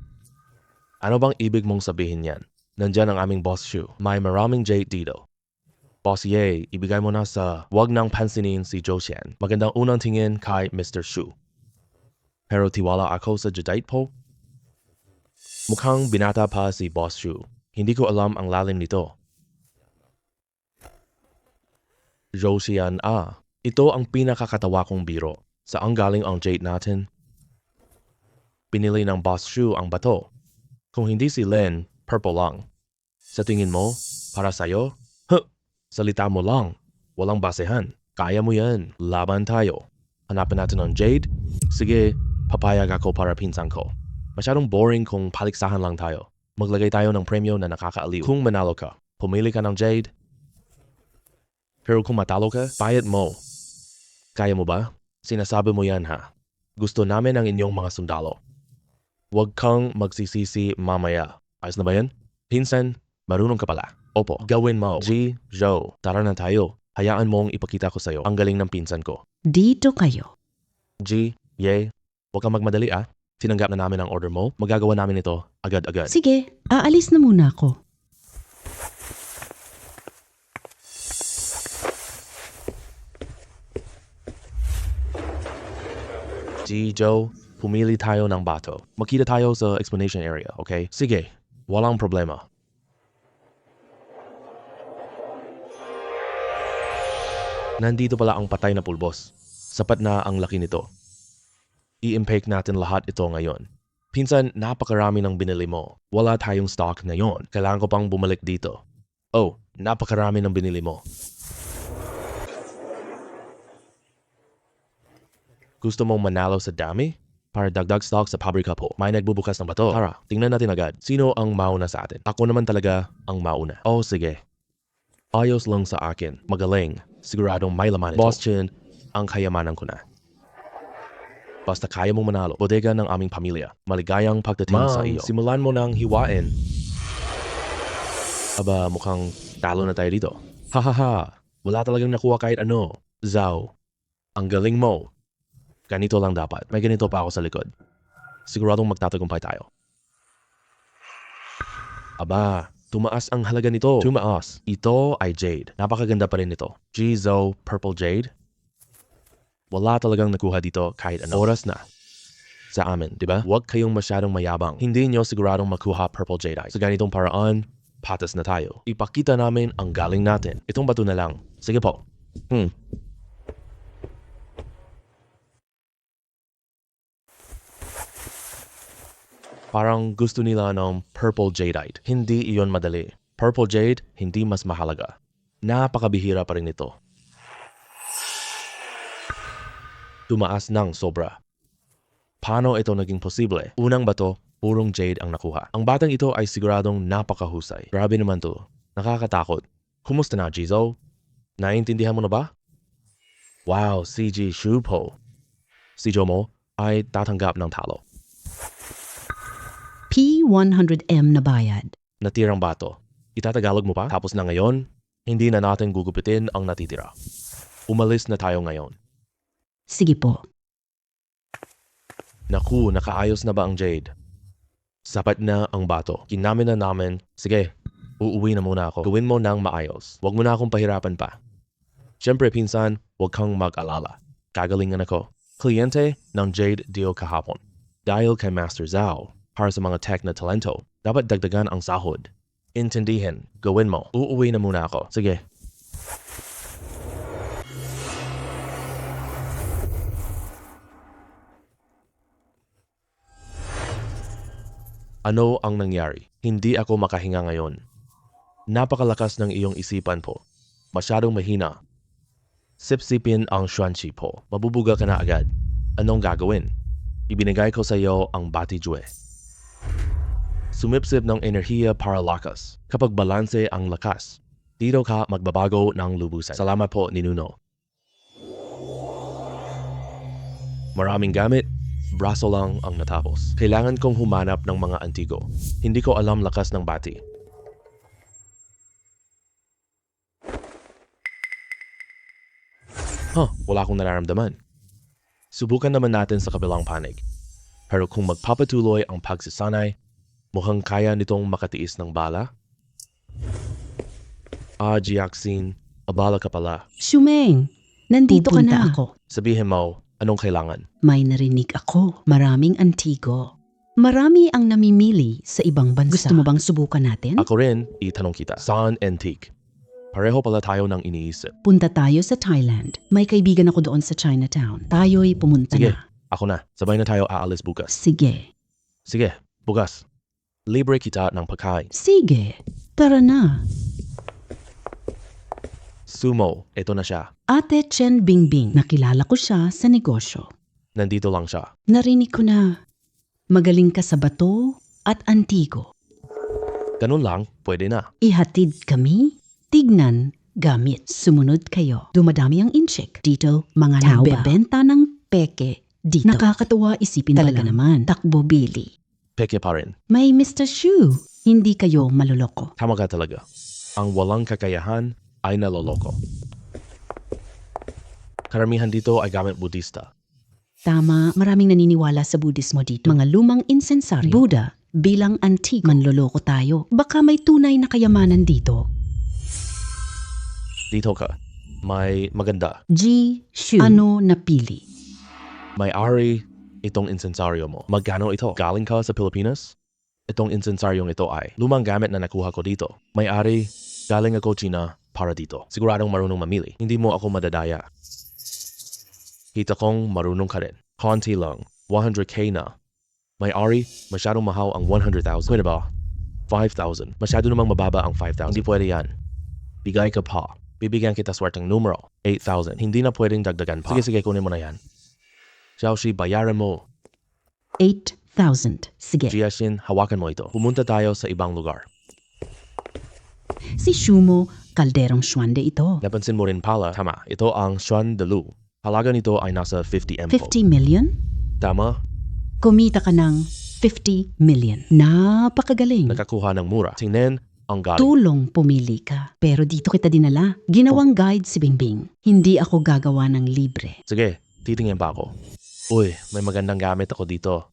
Ano bang ibig mong sabihin yan? Nandyan ang aming Boss Shu. May maraming Jade dito. Boss Ye, ibigay mo na sa wag nang pansinin si Josian. Magandang unang tingin kay Mr. Shu. Pero tiwala ako sa Jadite po. Mukhang binata pa si Boss Shu. Hindi ko alam ang lalim nito. Josian, ito ang pinakakatawa kong biro. Saan galing ang Jade natin? Pinili ng Boss Shu ang bato. Kung hindi si Len, purple lang. Sa tingin mo, para sa'yo? Salita mo lang. Walang basehan. Kaya mo yan. Laban tayo. Hanapin natin ang Jade? Sige, papayag ako para pinsan ko. Masyadong boring kung paliksahan lang tayo. Maglagay tayo ng premyo na nakakaaliw. Kung manalo ka, pumili ka ng Jade. Pero kung matalo ka, bayad mo. Kaya mo ba? Sinasabi mo yan ha. Gusto namin ang inyong mga sundalo. Huwag kang magsisisi mamaya. Ayos na ba yan? Pinsan, marunong ka pala. Opo, gawin mo. G, Joe, tara na tayo. Hayaan mong ipakita ko sa'yo ang galing ng pinsan ko. Dito kayo. G, Ye, huwag kang magmadali Tinanggap na namin ang order mo. Magagawa namin ito agad-agad. Sige, aalis na muna ako. G, Joe, pumili tayo ng bato. Makita tayo sa explanation area, okay? Sige, walang problema. Nandito pala ang patay na pulbos. Sapat na ang laki nito. I-impake natin lahat ito ngayon. Pinsan, napakarami ng binili mo. Wala tayong stock ngayon. Kailangan ko pang bumalik dito. Oh, napakarami ng binili mo. Gusto mong manalo sa dami? Para dagdag stock sa pabrika po. May nagbubukas ng bato. Tara, tingnan natin agad. Sino ang mauna sa atin? Ako naman talaga ang mauna. Oh, sige. Ayos lang sa akin. Magaling. Siguradong may laman ito. Boss Chin, ang kayamanan ko na. Basta kaya mong manalo, bodega ng aming pamilya. Maligayang pagdating sa iyo. Simulan mo nang hiwain. Aba, mukhang talo na tayo dito. Hahaha, wala talagang nakuha kahit ano. Zhao, ang galing mo. Ganito lang dapat. May ganito pa ako sa likod. Siguradong magtatagumpay tayo. Aba, tumaas ang halaga nito. Tumaas. Ito ay Jade. Napakaganda pa rin ito. G-Zo Purple Jade. Wala talagang nakuha dito kahit ano. Oras na. sa amin, di ba? Huwag kayong masyadong mayabang. Hindi nyo siguradong makuha Purple Jadeite. Sa ganitong paraan, patas na tayo. Ipakita namin ang galing natin. Itong bato na lang. Sige po. Parang gusto nila ng Purple Jadeite. Hindi iyon madali. Purple Jade, hindi mas mahalaga. Napakabihira pa rin ito. Tumaas ng sobra. Paano ito naging posible? Unang bato, purong jade ang nakuha. Ang batang ito ay siguradong napakahusay. Grabe naman to. Nakakatakot. Kumusta na, Jizo? Naiintindihan mo na ba? Wow, CG Shupo. Si Jomo ay tatanggap ng talo. P100M na bayad. Natirang bato. Itatagalog mo pa? Tapos na ngayon, hindi na natin gugupitin ang natitira. Umalis na tayo ngayon. Sige po. Naku, nakaayos na ba ang jade? Sapat na ang bato. Kinamin na namin. Sige, uuwi na muna ako. Gawin mo nang maayos. Huwag mo na akong pahirapan pa. Siyempre, pinsan, huwag kang mag-alala. Kagalingan ako. Kliyente ng Jade Dio kahapon. Dahil kay Master Zhao, para sa mga tech na talento, dapat dagdagan ang sahod. Intindihin, gawin mo. Uuwi na muna ako. Sige. Ano ang nangyari? Hindi ako makahinga ngayon. Napakalakas ng iyong isipan po. Masyadong mahina. Sipsipin ang Xuanqi po. Mabubuga ka na agad. Anong gagawin? Ibinigay ko sa iyo ang Batijue. Sumipsip ng enerhiya para lakas. Kapag balanse ang lakas, dito ka magbabago ng lubusan. Salamat po, Ninuno. Maraming gamit, braso lang ang natapos. Kailangan kong humanap ng mga antigo. Hindi ko alam lakas ng bati. Wala akong nararamdaman. Subukan naman natin sa kabilang panig. Pero kung magpapatuloy ang pagsasanay, mukhang kaya nitong makatiis ng bala. Jiaxin, abala ka pala. Shumeng, nandito ka Pupunta na. ako. Sabihin mo, anong kailangan? May narinig ako. Maraming antigo. Marami ang namimili sa ibang bansa. Gusto mo bang subukan natin? Ako rin, itanong kita. Saan antique? Pareho pala tayo ng iniisip. Punta tayo sa Thailand. May kaibigan ako doon sa Chinatown. Tayo'y pumunta Sige, na. ako na. Sabay na tayo aalis bukas. Sige. Sige, bukas. Libre kita ng pagkain. Sige. Tara na. Sumo, ito na siya. Ate Chen Bingbing. Nakilala ko siya sa negosyo. Nandito lang siya. Narinig ko na magaling ka sa bato at antigo. Ganun lang, pwede na. Ihatid kami. Tignan, gamit. Sumunod kayo. Dumadami ang incheck. Dito, mga Tao ba? nagbebenta ng peke. Dito. Nakakatuwa isipin talaga naman. Takbo Billy. Peke pa rin. May Mr. Shu. Hindi kayo maluloko. Tama ka talaga. Ang walang kakayahan ay naloloko. Karamihan dito ay gamit Budista. Tama, maraming naniniwala sa Budismo dito. Mga lumang insensaryo. Buddha, bilang antique. Manloloko tayo. Baka may tunay na kayamanan dito. Dito ka. May maganda. G. Shu. Ano napili? May ari itong insensaryo mo. Magkano ito? Galing ka sa Pilipinas? Itong insensaryong ito ay lumang gamit na nakuha ko dito. May ari, galing ako China para dito. Siguradong marunong mamili. Hindi mo ako madadaya. Kita kong marunong ka rin. Konti lang. 100K na. May ari, masyadong mahal ang 100,000. Pwede ba? 5,000. Masyado namang mababa ang 5,000. Hindi pwede yan. Bigay ka pa. Bibigyan kita swerteng numero. 8,000. Hindi na pwedeng dagdagan pa. Sige, kunin mo na yan. Xiaoxi, bayaran mo. 8,000. Sige. Jiaxin, hawakan mo ito. Pumunta tayo sa ibang lugar. Si Shumo, kalderong Xuande ito. Napansin mo rin pala, tama, ito ang Xuan de Lu. Halaga nito ay nasa 50 MO. 50 million? Tama, Kumita ka ng 50 million. Napakagaling. nakakuha ng mura. Tingnan ang galing. Tulong pumili ka. Pero dito kita dinala. Ginawang guide si Bingbing. Hindi ako gagawa ng libre. Sige, titingin pa ako. Uy, may magandang gamit ako dito.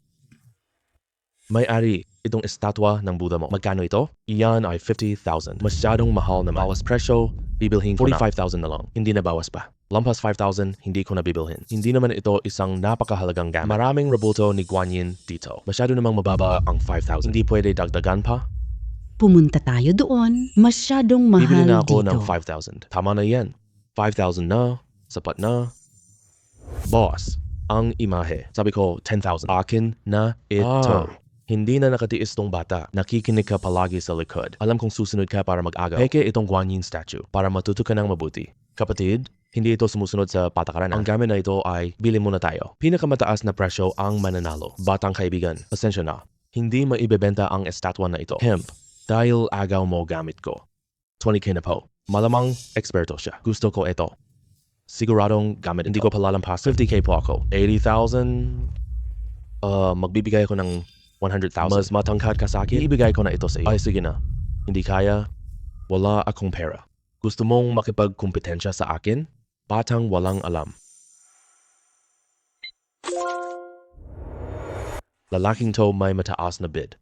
May ari, Itong estatwa ng Buddha mo. Magkano ito? Iyan ay 50,000. Masyadong mahal naman. Bawas presyo, bibilhin ko 45,000 na lang. Hindi na bawas pa. Lampas 5,000, hindi ko na bibilhin. Hindi naman ito isang napakahalagang gamit. Maraming rebulto ni Guan Yin dito. Masyado namang mababa ang 5,000. Hindi pwede dagdagan pa? Pumunta tayo doon. Masyadong mahal Bibili na ako dito. ng 5,000. Tama na yan. 5,000 na. Sapat na. Boss, ang imahe. Sabi ko, 10,000. Akin na ito. Hindi na nakatiis tong bata. Nakikinig ka palagi sa likod. Alam kong susunod ka para mag-agaw. Peke itong Guan Yin statue para matuto ka ng mabuti. Kapatid, hindi ito sumusunod sa patakaran. Ang gamit na ito ay bili muna tayo. Pinakamataas na presyo ang mananalo. Batang kaibigan, pasensya na. Hindi maibebenta ang estatwa na ito. Hemp, dahil agaw mo gamit ko. 20k na po. Malamang eksperto siya. Gusto ko ito. Siguradong gamit. Hindi ko palalampas. 50k po ako. 80,000. Magbibigay ako ng 100,000. Mas matangkad ka sa akin, ibigay ko na ito sa iyo. Ay, sige na. Hindi kaya, wala akong pera. Gusto mong makipagkumpetensya sa akin? Batang walang alam. Lalaking to may mataas na bid.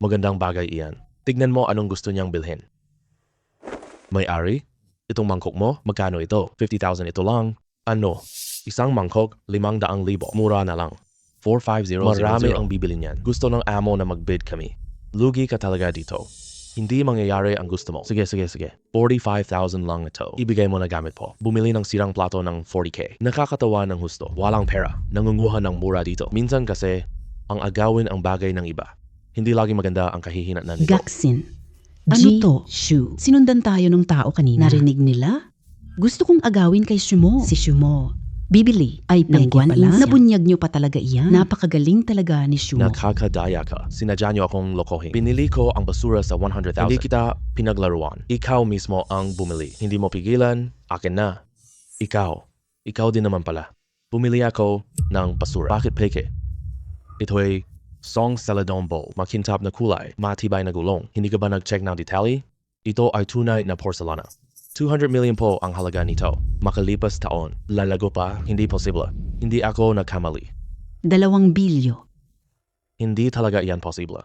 Magandang bagay iyan. Tignan mo anong gusto niyang bilhin. May-ari? Itong mangkok mo, magkano ito? 50,000 ito lang. Ano? Isang mangkok, 500,000. Mura na lang. 45000. Marami ang bibili niyan. Gusto ng amo na mag-bid kami. Lugi ka talaga dito. Hindi mangyayari ang gusto mo. Sige. 45,000 lang ito. Ibigay mo na gamit po. Bumili ng sirang plato ng 40k. Nakakatawa ng husto. Walang pera. Nangunguha ng mura dito. Minsan kasi, ang agawin ang bagay ng iba. Hindi lagi maganda ang kahihinatnan nito. Gaksin. Ano to? Shu. Sinundan tayo ng tao kanina. Narinig nila? Gusto kong agawin kay Shumo. Si Shumo. Bibili. Ay, ng Guan Yin. Nabunyag niyo pa talaga iyan. Napakagaling talaga ni Shumo. Nakakadaya ka. Sinadya niyo akong lokohin. Binili ko ang basura sa 100,000. Hindi kita pinaglaruan. Ikaw mismo ang bumili. Hindi mo pigilan. Akin na. Ikaw din naman pala. Bumili ako ng basura. Bakit peke? Ito'y Song Celadon Bowl. Makintab na kulay. Matibay na gulong. Hindi ka ba nag-check ng detalye? Ito ay tunay na porcelana. 200 million po ang halaga nito. Makalipas taon, lalago pa, hindi posible. Hindi ako nagkamali. 2 bilyo. Hindi talaga iyan posible.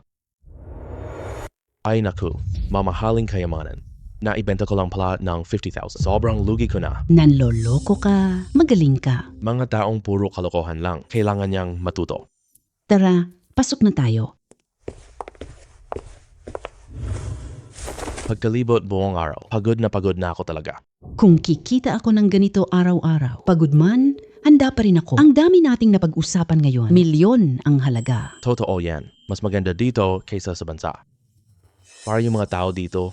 Ay naku, mamahaling kayamanan. Naibenta ko lang pala ng 50,000. Sobrang lugi ko na. Nanloloko ka. Magaling ka. Mga taong puro kalokohan lang. Kailangan niyang matuto. Tara, pasok na tayo. Pagkalibot buong araw, pagod na ako talaga. Kung kikita ako ng ganito araw-araw, pagod man, handa pa rin ako. Ang dami nating napag-usapan ngayon. Milyon ang halaga. Totoo yan. Mas maganda dito kaysa sa bansa. Para yung mga tao dito,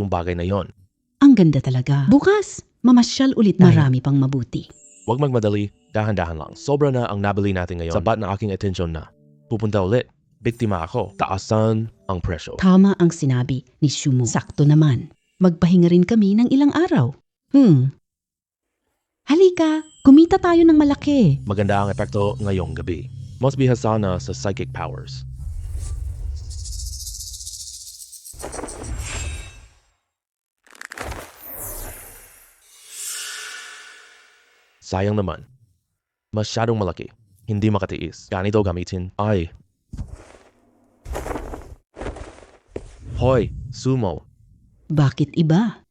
yung bagay na yon. Ang ganda talaga. Bukas, mamasyal ulit tayo. Marami pang mabuti. Huwag magmadali, dahan-dahan lang. Sobra na ang nabili natin ngayon. Sapat na aking atensyon na. Pupunta ulit. Biktima ako. Taasan ang presyo. Tama ang sinabi ni Shumo. Sakto naman. Magpahinga rin kami ng ilang araw. Halika, kumita tayo ng malaki. Maganda ang epekto ngayong gabi. Mas bihasa na sa psychic powers. Sayang naman. Masyadong malaki. Hindi makatiis. Ganito gamitin. Ay. Hoy, Sumo. Bakit iba?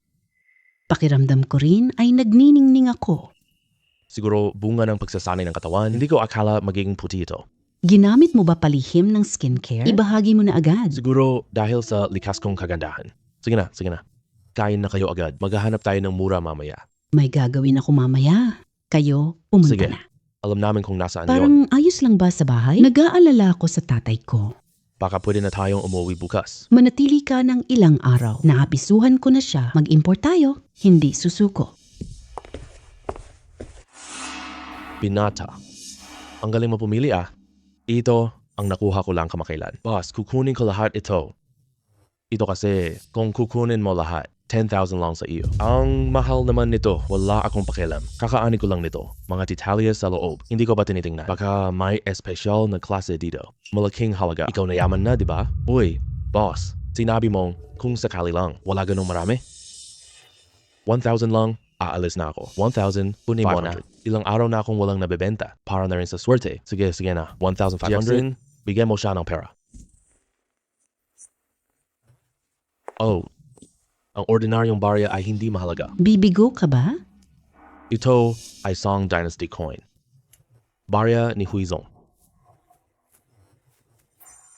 Pakiramdam ko rin ay nagniningning ako. Siguro bunga ng pagsasanay ng katawan. Hindi ko akala magiging puti ito. Ginamit mo ba palihim ng skincare? Ibahagi mo na agad. Siguro dahil sa likas kong kagandahan. Sige na. Kain na kayo agad. Maghahanap tayo ng mura mamaya. May gagawin ako mamaya. Kayo, pumunta Sige. na. Alam namin kung nasaan yon. Parang ayos lang ba sa bahay? Nag-aalala ako sa tatay ko. Baka pwede na tayong umuwi bukas. Manatili ka ng ilang araw. Naapisuhan ko na siya. Mag-import tayo, hindi susuko. Binata. Ang galing mo pumili ah. Ito ang nakuha ko lang kamakailan. Boss, kukunin ko lahat ito. Ito kasi, kung kukunin mo lahat, 10,000 lang sa iyo. Ang mahal naman nito, wala akong pakialam. Kakaani ko lang nito. Mga detalye sa loob. Hindi ko ba tinitingnan? Baka may espesyal na klase dito. Malaking halaga. Ikaw na yaman na, di ba? Uy, boss, sinabi mong kung sakali lang, wala ganong marami? 1,000 lang, aalis na ako. 1,000, kunin mo na. Ilang araw na akong walang nabebenta. Para na rin sa swerte. Sige na. 1,500, bigyan mo siya ng pera. Oh, ang ordinaryong barya ay hindi mahalaga. Bibigo ka ba? Ito ay Song Dynasty coin. Barya ni Huizong.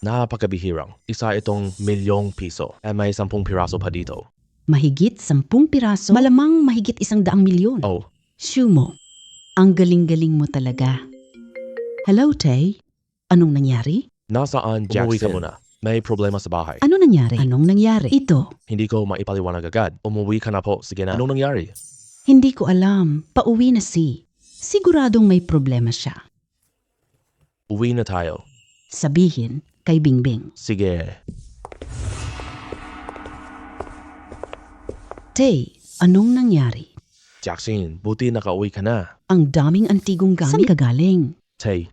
Napakabihirang. Isa itong milyong piso at may 10 piraso pa dito. Mahigit 10 piraso? Malamang mahigit 100,000,000. Oh, Shumo, ang galing-galing mo talaga. Hello, Tay. Anong nangyari? nasaan Jackson? Umuwi ka muna. May problema sa bahay. Ano nangyari? Anong nangyari? Ito, Hindi ko maipaliwanag agad. Umuwi ka na po. Sige na. Anong nangyari? hindi ko alam. Pauwi na si. Siguradong may problema siya. Uwi na tayo. Sabihin kay Bingbing. Sige. Tay, anong nangyari? Jackson, buti nakauwi ka na. Ang daming antigong gamit. Saan ka galing? Tay,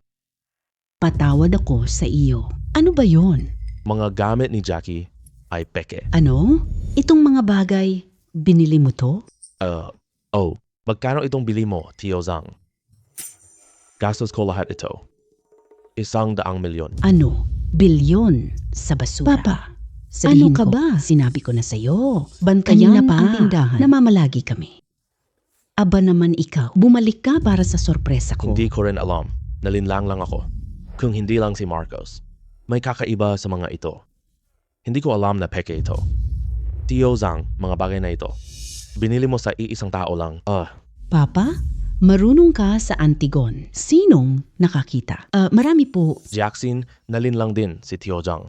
Patawad ako sa iyo. Ano ba yon? mga gamit ni Jackie ay peke. Ano? Itong mga bagay, binili mo to? Magkano itong bili mo, Tio Zhang? Gastos ko lahat ito. 100,000,000. Ano? Bilyon sa basura. Papa, sabihin Ano ka ko, ba? Sinabi ko na sa'yo. Bantayan Kanina pa. ang tindahan. Namamalagi kami. Aba naman ikaw, bumalik ka para sa sorpresa ko. Hindi ko rin alam. Nalinlang lang ako. Kung hindi lang si Marcos. May kakaiba sa mga ito. Hindi ko alam na peke ito. Tio Zhang, mga bagay na ito. Binili mo sa iisang tao lang. Papa, marunong ka sa Antigon. Sinong nakakita? Marami po. Jackson, nalinlang din si Tio Zhang.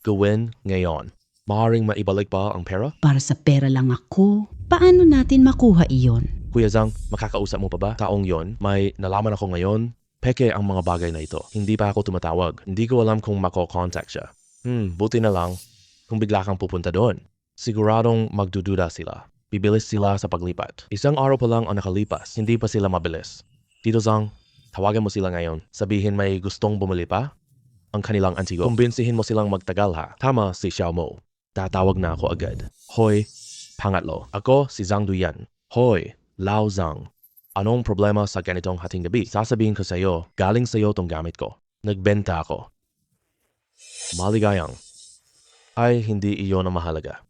Gawin ngayon. Maaaring maibalik pa ang pera? Para sa pera lang ako. Paano natin makuha iyon? Kuya Zhang, makakausap mo pa ba? Taong yon, may nalaman ako ngayon. Peke ang mga bagay na ito. Hindi pa ako tumatawag. Hindi ko alam kung mako-contact siya. Buti na lang kung bigla kang pupunta doon. Siguradong magdududa sila. Bibilis sila sa paglipat. Isang araw pa lang ang nakalipas. Hindi pa sila mabilis. Tito Zhang, tawagan mo sila ngayon. Sabihin may gustong bumili pa ang kanilang antigo. Kumbinsihin mo silang magtagal ha. Tama si Xiao Mo. Tatawag na ako agad. Hoy, pangatlo. Ako si Zhang Duyan. Hoy, Lao Zhang. Anong problema sa ganitong hating gabi? Sasabihin ko sa iyo, galing sa iyo tong gamit ko. Nagbenta ako. Maligayang. Ay, hindi iyon ang mahalaga.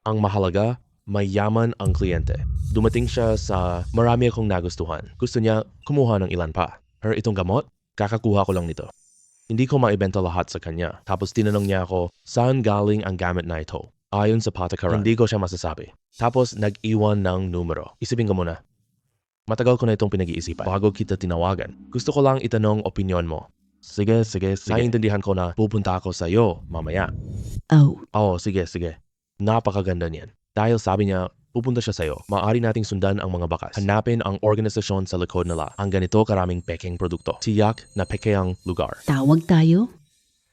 Ang mahalaga, mayaman ang kliyente. Dumating siya sa marami akong nagustuhan. Gusto niya kumuha ng ilan pa. Pero itong gamot, kakakuha ko lang nito. Hindi ko maibenta lahat sa kanya. Tapos tinanong niya ako, saan galing ang gamit na ito? Ayon sa patakaran, hindi ko siya masasabi. Tapos nag-iwan ng numero. Isipin ko muna. Matagal ko na itong pinag-iisipan bago kita tinawagan. Gusto ko lang itanong opinyon mo. Sige. Naiintindihan ko na pupunta ako sa iyo mamaya. Sige. Napakaganda niyan. Dahil sabi niya, pupunta siya sa iyo. Maaari nating sundan ang mga bakas. Hanapin ang organisasyon sa likod nila. Ang ganito karaming pekeng produkto. Tiyak na peke ang lugar. Tawag tayo?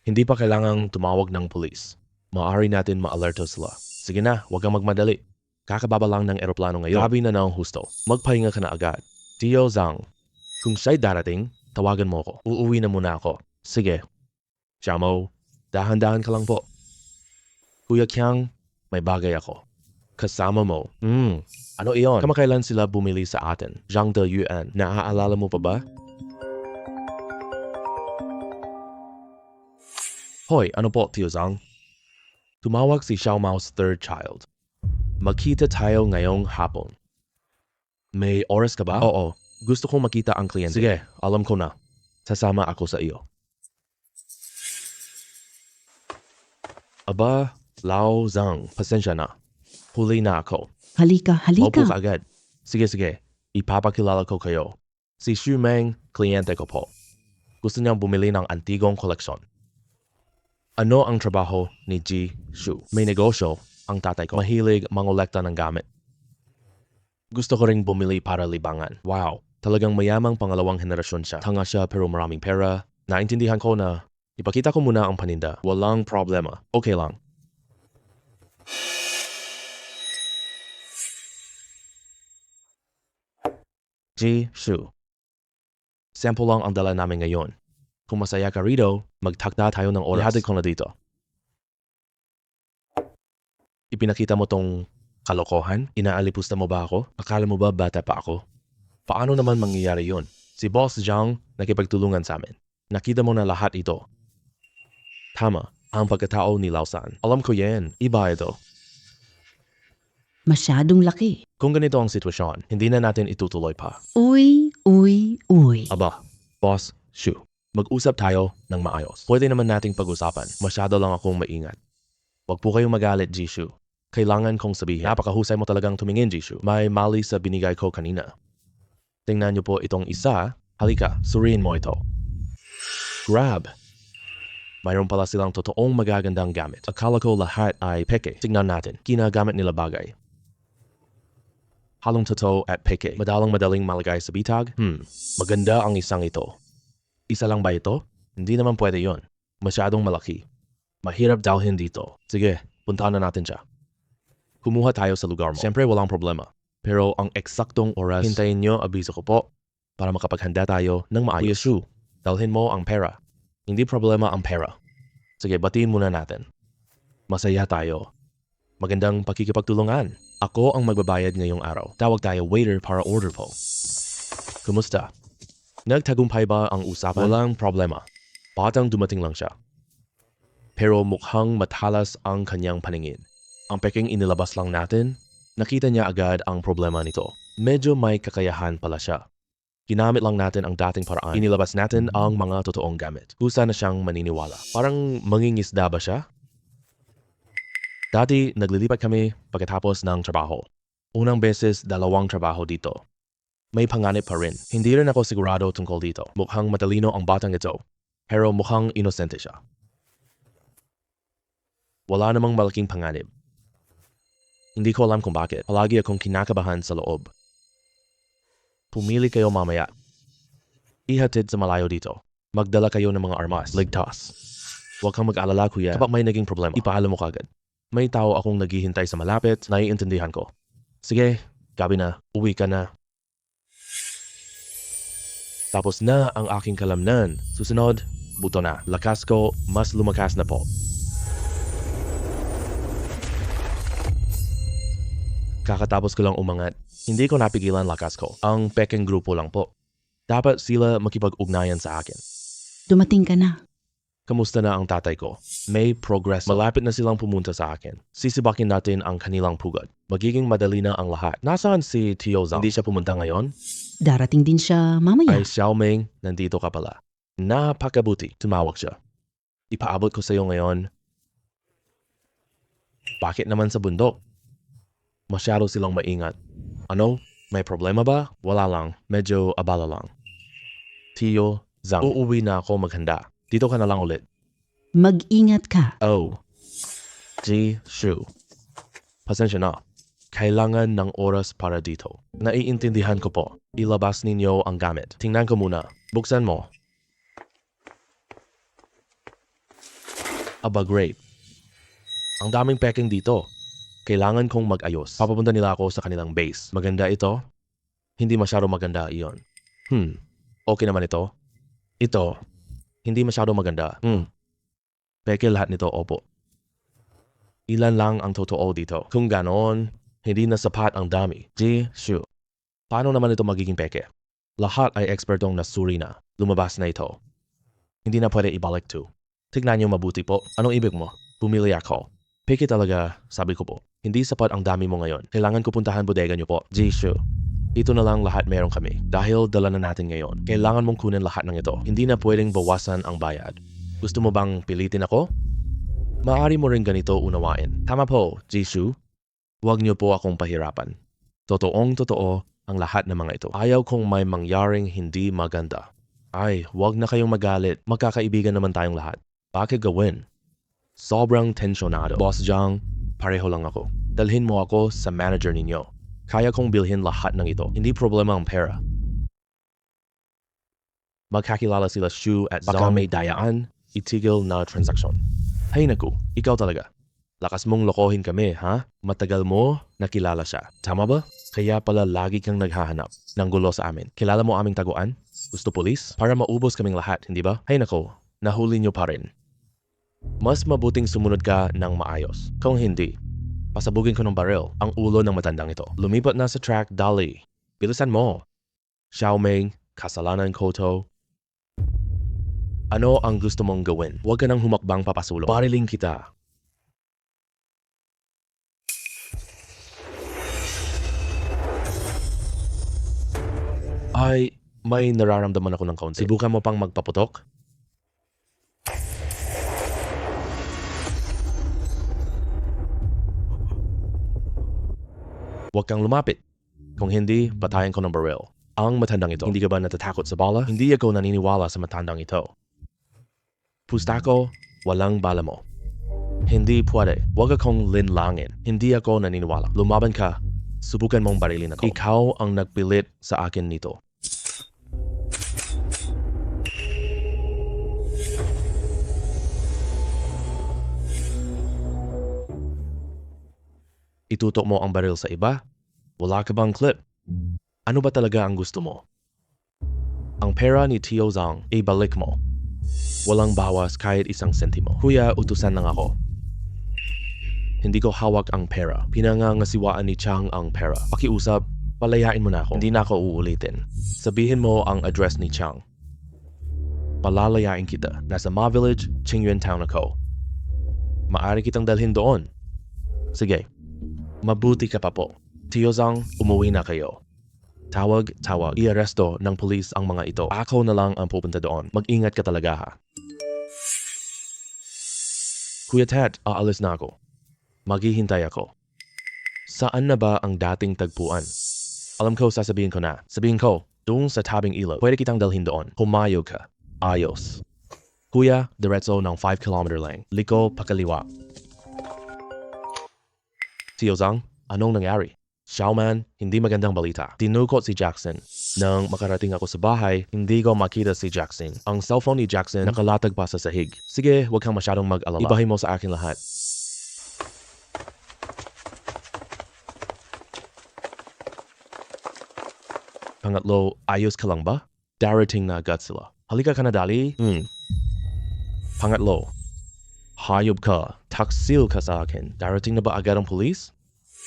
Hindi pa kailangang tumawag ng pulis. Maaari natin ma-alerto sila. Sige na, huwag kang magmadali. Kakababa lang ng eroplano ngayon. Sabi na ng husto. Magpahinga ka na agad. Tio Zhang, kung siya'y darating, tawagan mo ko. Uuwi na muna ako. Sige. Xiao, dahan-dahan ka lang po. Kuya Qiang, may bagay ako. Kasama mo. Ano iyon? Kamakailan sila bumili sa atin? Zhang De Yuan. Naaalala mo pa ba? Hoy, ano po, Tio Zhang? Tumawag si Xiao Mao's third child. Magkita tayo ngayong hapon. May oras ka ba? Oo. Gusto kong makita ang kliyente. Sige, alam ko na. Sasama ako sa iyo. Aba, Lao Zhang, pasensya na. Huli na ako. Halika. Maupo ka agad. Sige. Ipapakilala ko kayo. Si Xu Meng, kliyente ko po. Gusto niyang bumili ng antigong koleksyon. Ano ang trabaho ni Ji Shu? May negosyo ang tatay ko. Mahilig mangolekta ng gamit. Gusto ko ring bumili para libangan. Wow, talagang mayamang pangalawang henerasyon siya. Tanga siya pero maraming pera. Naintindihan ko na ipakita ko muna ang paninda. Walang problema. Okay lang. Ji Shu. Sample lang ang dala namin ngayon. Kung masaya ka rito, magtakda tayo ng oras. Ihatid ko na dito. Ipinakita mo tong kalokohan? Inaalipusta mo ba ako? Akala mo ba bata pa ako? Paano naman mangyayari yun? Si Boss Zhang nakipagtulungan sa amin. Nakita mo na lahat ito. Tama, ang pagkatao ni Lao San. Alam ko yan, iba ito. Masyadong laki. Kung ganito ang sitwasyon, hindi na natin itutuloy pa. Uy. Aba, Boss Shu, mag-usap tayo ng maayos. Pwede naman nating pag-usapan. Masyado lang akong maingat. Huwag po kayong magalit, Jishu. Kailangan kong sabihin, napakahusay mo talagang tumingin, Jishu. May mali sa binigay ko kanina. Tingnan niyo po itong isa. Halika, suriin mo ito. Grab. Mayroon pala silang totoong magagandang gamit. Akala ko lahat ay peke. Tingnan natin, ginagamit nila bagay. Halong totoo at peke. Madaling malagay sa bitag? Maganda ang isang ito. Isa lang ba ito? Hindi naman pwede yon. Masyadong malaki. Mahirap dalhin dito. Sige, puntahan na natin siya. Kumuha tayo sa lugar mo. Siyempre walang problema. Pero ang eksaktong oras, hintayin nyo, abiso ko po, para makapaghanda tayo ng maayos. Kuya Shu, dalhin mo ang pera. Hindi problema ang pera. Sige, batiin muna natin. Masaya tayo. Magandang pakikipagtulungan. Ako ang magbabayad ngayong araw. Tawag tayo waiter para order po. Kumusta? Nagtagumpay ba ang usapan? Walang problema. Batang dumating lang siya. Pero mukhang matalas ang kanyang paningin. Ang peking inilabas lang natin, nakita niya agad ang problema nito. Medyo may kakayahan pala siya. Ginamit lang natin ang dating paraan. Inilabas natin ang mga totoong gamit. Kusa na siyang maniniwala. Parang mangingisda ba siya? Dati, naglilipat kami pagkatapos ng trabaho. Unang beses, 2 trabaho dito. May panganib pa rin. Hindi rin ako sigurado tungkol dito. Mukhang matalino ang batang ito, pero mukhang inosente siya. Wala namang malaking panganib. Hindi ko alam kung bakit. Palagi akong kinakabahan sa loob. Pumili kayo mamaya. Ihatid sa malayo dito. Magdala kayo ng mga armas. Ligtas. Huwag kang mag-alala, kuya. Kapag may naging problema, ipaalam mo kagad. May tao akong naghihintay sa malapit, naiintindihan ko. Sige, gabi na, uwi ka na. Tapos na ang aking kalamnan. Susunod, buto na. Lakas ko, mas lumakas na po. Kakatapos ko lang umangat. Hindi ko napigilan lakas ko. Ang peking grupo lang po. Dapat sila makipag-ugnayan sa akin. Dumating ka na. Kamusta na ang tatay ko? May progress. Malapit na silang pumunta sa akin. Sisibakin natin ang kanilang pugad. Magiging madali na ang lahat. Nasaan si Tio Zhang? Hindi siya pumunta ngayon? Darating din siya mamaya. Ay, Xiaoming, nandito ka pala. Napakabuti. Tumawag siya. Ipaabot ko sa iyo ngayon. Bakit naman sa bundok? Masyado silang maingat. Ano? May problema ba? Wala lang. Medyo abala lang. Tio Zhang, uuwi na ako maghanda. Dito ka na lang ulit. Mag-ingat ka. Oh. Jishu. Pasensya na. Kailangan ng oras para dito. Naiintindihan ko po. Ilabas ninyo ang gamit. Tingnan ko muna. Buksan mo. Aba, great. Ang daming peking dito. Kailangan kong mag-ayos. Papapunta nila ako sa kanilang base. Maganda ito? Hindi masyado maganda iyon. Okay naman ito? Ito. Hindi masyado maganda. Peke lahat nito, opo. Ilan lang ang totoo dito. Kung ganoon, hindi na sapat ang dami. Jishu. Paano naman ito magiging peke? Lahat ay ekspertong nasuri na. Lumabas na ito. Hindi na pwede ibalik to. Tignan niyo mabuti po. Anong ibig mo? Pumili ako. Peke talaga, sabi ko po. Hindi sapat ang dami mo ngayon. Kailangan ko puntahan bodega niyo po. Jishu. Ito na lang lahat meron kami. Dahil dala na natin ngayon. Kailangan mong kunin lahat ng ito. Hindi na pwedeng bawasan ang bayad. Gusto mo bang pilitin ako? Maaari mo rin ganito unawain. Tama po, Jishu. Huwag niyo po akong pahirapan. Totoong totoo ang lahat ng mga ito. Ayaw kong may mangyaring hindi maganda. Ay, huwag na kayong magalit. Magkakaibigan naman tayong lahat. Bakit gawin? Sobrang tensyonado. Boss Zhang, pareho lang ako. Dalhin mo ako sa manager ninyo. Kaya kong bilhin lahat ng ito. Hindi problema ang pera. Magkakilala sila Shu at Zhang. Baka may dayaan, itigil na transaksyon. Hay naku, ikaw talaga. Lakas mong lokohin kami, ha? Matagal mo nakilala siya. Tama ba? Kaya pala lagi kang naghahanap ng gulo sa amin. Kilala mo aming taguan? Gusto pulis? Para maubos kaming lahat, hindi ba? Hay naku, nahuli nyo pa rin. Mas mabuting sumunod ka ng maayos. Kung hindi, pasabugin ko ng baril ang ulo ng matandang ito. Lumipat na sa track, dali. Bilisan mo. Xiaoming, kasalanan ko to. Ano ang gusto mong gawin? Huwag ka nang humakbang papasulong. Bariling kita. Ay, may nararamdaman ako ng kaunti. Subukan mo pang magpaputok? Huwag kang lumapit. Kung hindi, patayin ko ng baril. Ang matandang ito, hindi ka ba natatakot sa bala? Hindi ako naniniwala sa matandang ito. Pusta ko, walang bala mo. Hindi pwede. Huwag akong linlangin. Hindi ako naniniwala. Lumaban ka. Subukan mong barilin ako. Ikaw ang nagpilit sa akin nito. Itutok mo ang baril sa iba? Wala ka bang clip? Ano ba talaga ang gusto mo? Ang pera ni Tio Zhang, ibalik mo. Walang bawas kahit isang sentimo. Kuya, utusan lang ako. Hindi ko hawak ang pera. Pinangangasiwaan ni Chang ang pera. Pakiusap, palayain mo na ako. Hindi na ako uulitin. Sabihin mo ang address ni Chang. Palalayain kita. Nasa Ma Village, Qingyuan Town ako. Maaari kitang dalhin doon. Sige. Mabuti ka pa po. Tio Zhang, umuwi na kayo. Tawag. I-aresto ng pulis ang mga ito. Ako na lang ang pupunta doon. Mag-ingat ka talaga ha. Kuya Ted, aalis na ako. Maghihintay ako. Saan na ba ang dating tagpuan? Alam ko, sasabihin ko na. Sabihin ko, doon sa tabing ilog. Pwede kitang dalhin doon. Pumayog ka. Ayos. Kuya, diretso ng 5 kilometer lang. Liko, pakaliwa. Tio Zhang, anong nangyari? Xiaoman, hindi magandang balita. Tinukot si Jackson. Nang makarating ako sa bahay, hindi ko makita si Jackson. Ang cellphone ni Jackson nakalatag pa sa sahig. Sige, huwag kang masyadong mag-alala. Ibahin mo sa akin lahat. Pangatlo, ayos ka lang ba? Darating na agad sila. Halika ka na dali. Pangatlo, hayop ka. Taksil ka sa akin. Darating na ba agad ang pulis?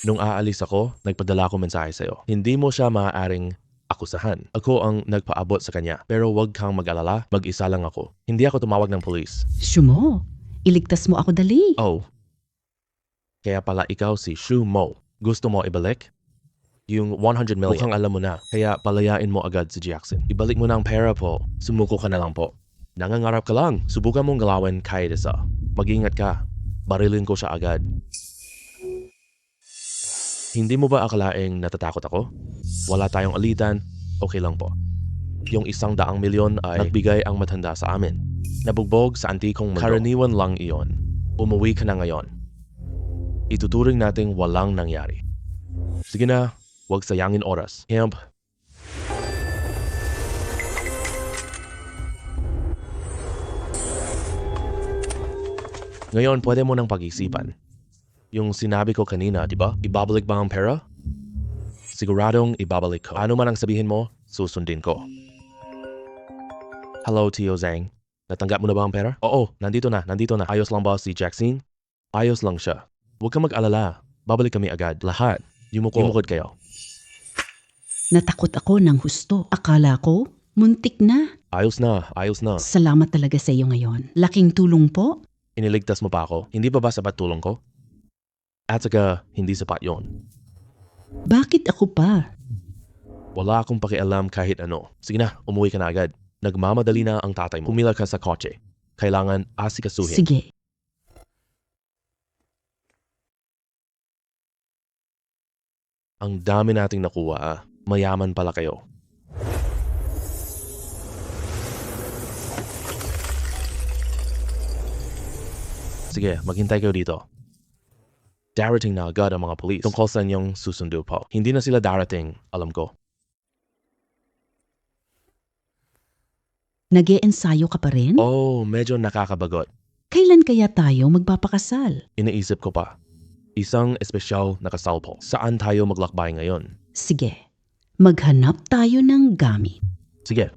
Nung aalis ako, nagpadala ko mensahe sa'yo. Hindi mo siya maaaring akusahan. Ako ang nagpaabot sa kanya. Pero wag kang mag-alala, mag-isa lang ako. Hindi ako tumawag ng pulis. Shumo, iligtas mo ako dali. Oh, kaya pala ikaw si Shu Mo. Gusto mo ibalik? Yung 100 million. Mukhang alam mo na. Kaya palayain mo agad si Jackson. Ibalik mo na ang pera po. Sumuko ka na lang po. Nangangarap ka lang. Subukan mong galawin kahit isa. Mag-ingat ka. Barilin ko siya agad. Hindi mo ba akalaing natatakot ako? Wala tayong alitan, okay lang po. Yung 100 milyon ay nagbigay ang matanda sa amin. Nabugbog sa antikong mundo. Karaniwan lang iyon. Umuwi ka na ngayon. Ituturing nating walang nangyari. Sige na, huwag sayangin oras. Hemp. Ngayon, pwede mo nang pag-isipan. Yung sinabi ko kanina, di ba? Ibabalik ba ang pera? Siguradong ibabalik ko. Ano man ang sabihin mo, susundin ko. Hello, Tio Zhang. Natanggap mo na ba ang pera? Oo, nandito na. Ayos lang ba si Jackson? Ayos lang siya. Huwag kang mag-alala. Babalik kami agad. Lahat. Yumukod kayo. Natakot ako ng husto. Akala ko, muntik na. Ayos na. Salamat talaga sa iyo ngayon. Laking tulong po. Iniligtas mo pa ako. Hindi pa ba sapat tulong ko? At saka, hindi sapat yon. Bakit ako pa? Wala akong pakialam kahit ano. Sige na, umuwi ka na agad. Nagmamadali na ang tatay mo. Pumila ka sa kotse. Kailangan asikasuhin. Sige. Ang dami nating nakuha ah. Mayaman pala kayo. Sige, maghintay kayo dito. Darating na agad ang mga pulis tungkol sa inyong susundo po. Hindi na sila darating, alam ko. Nag-e-ensayo ka pa rin? Oh, medyo nakakabagot. Kailan kaya tayo magpapakasal? Iniisip ko pa. Isang espesyal na kasal po. Saan tayo maglakbay ngayon? Sige, maghanap tayo ng gamit. Sige,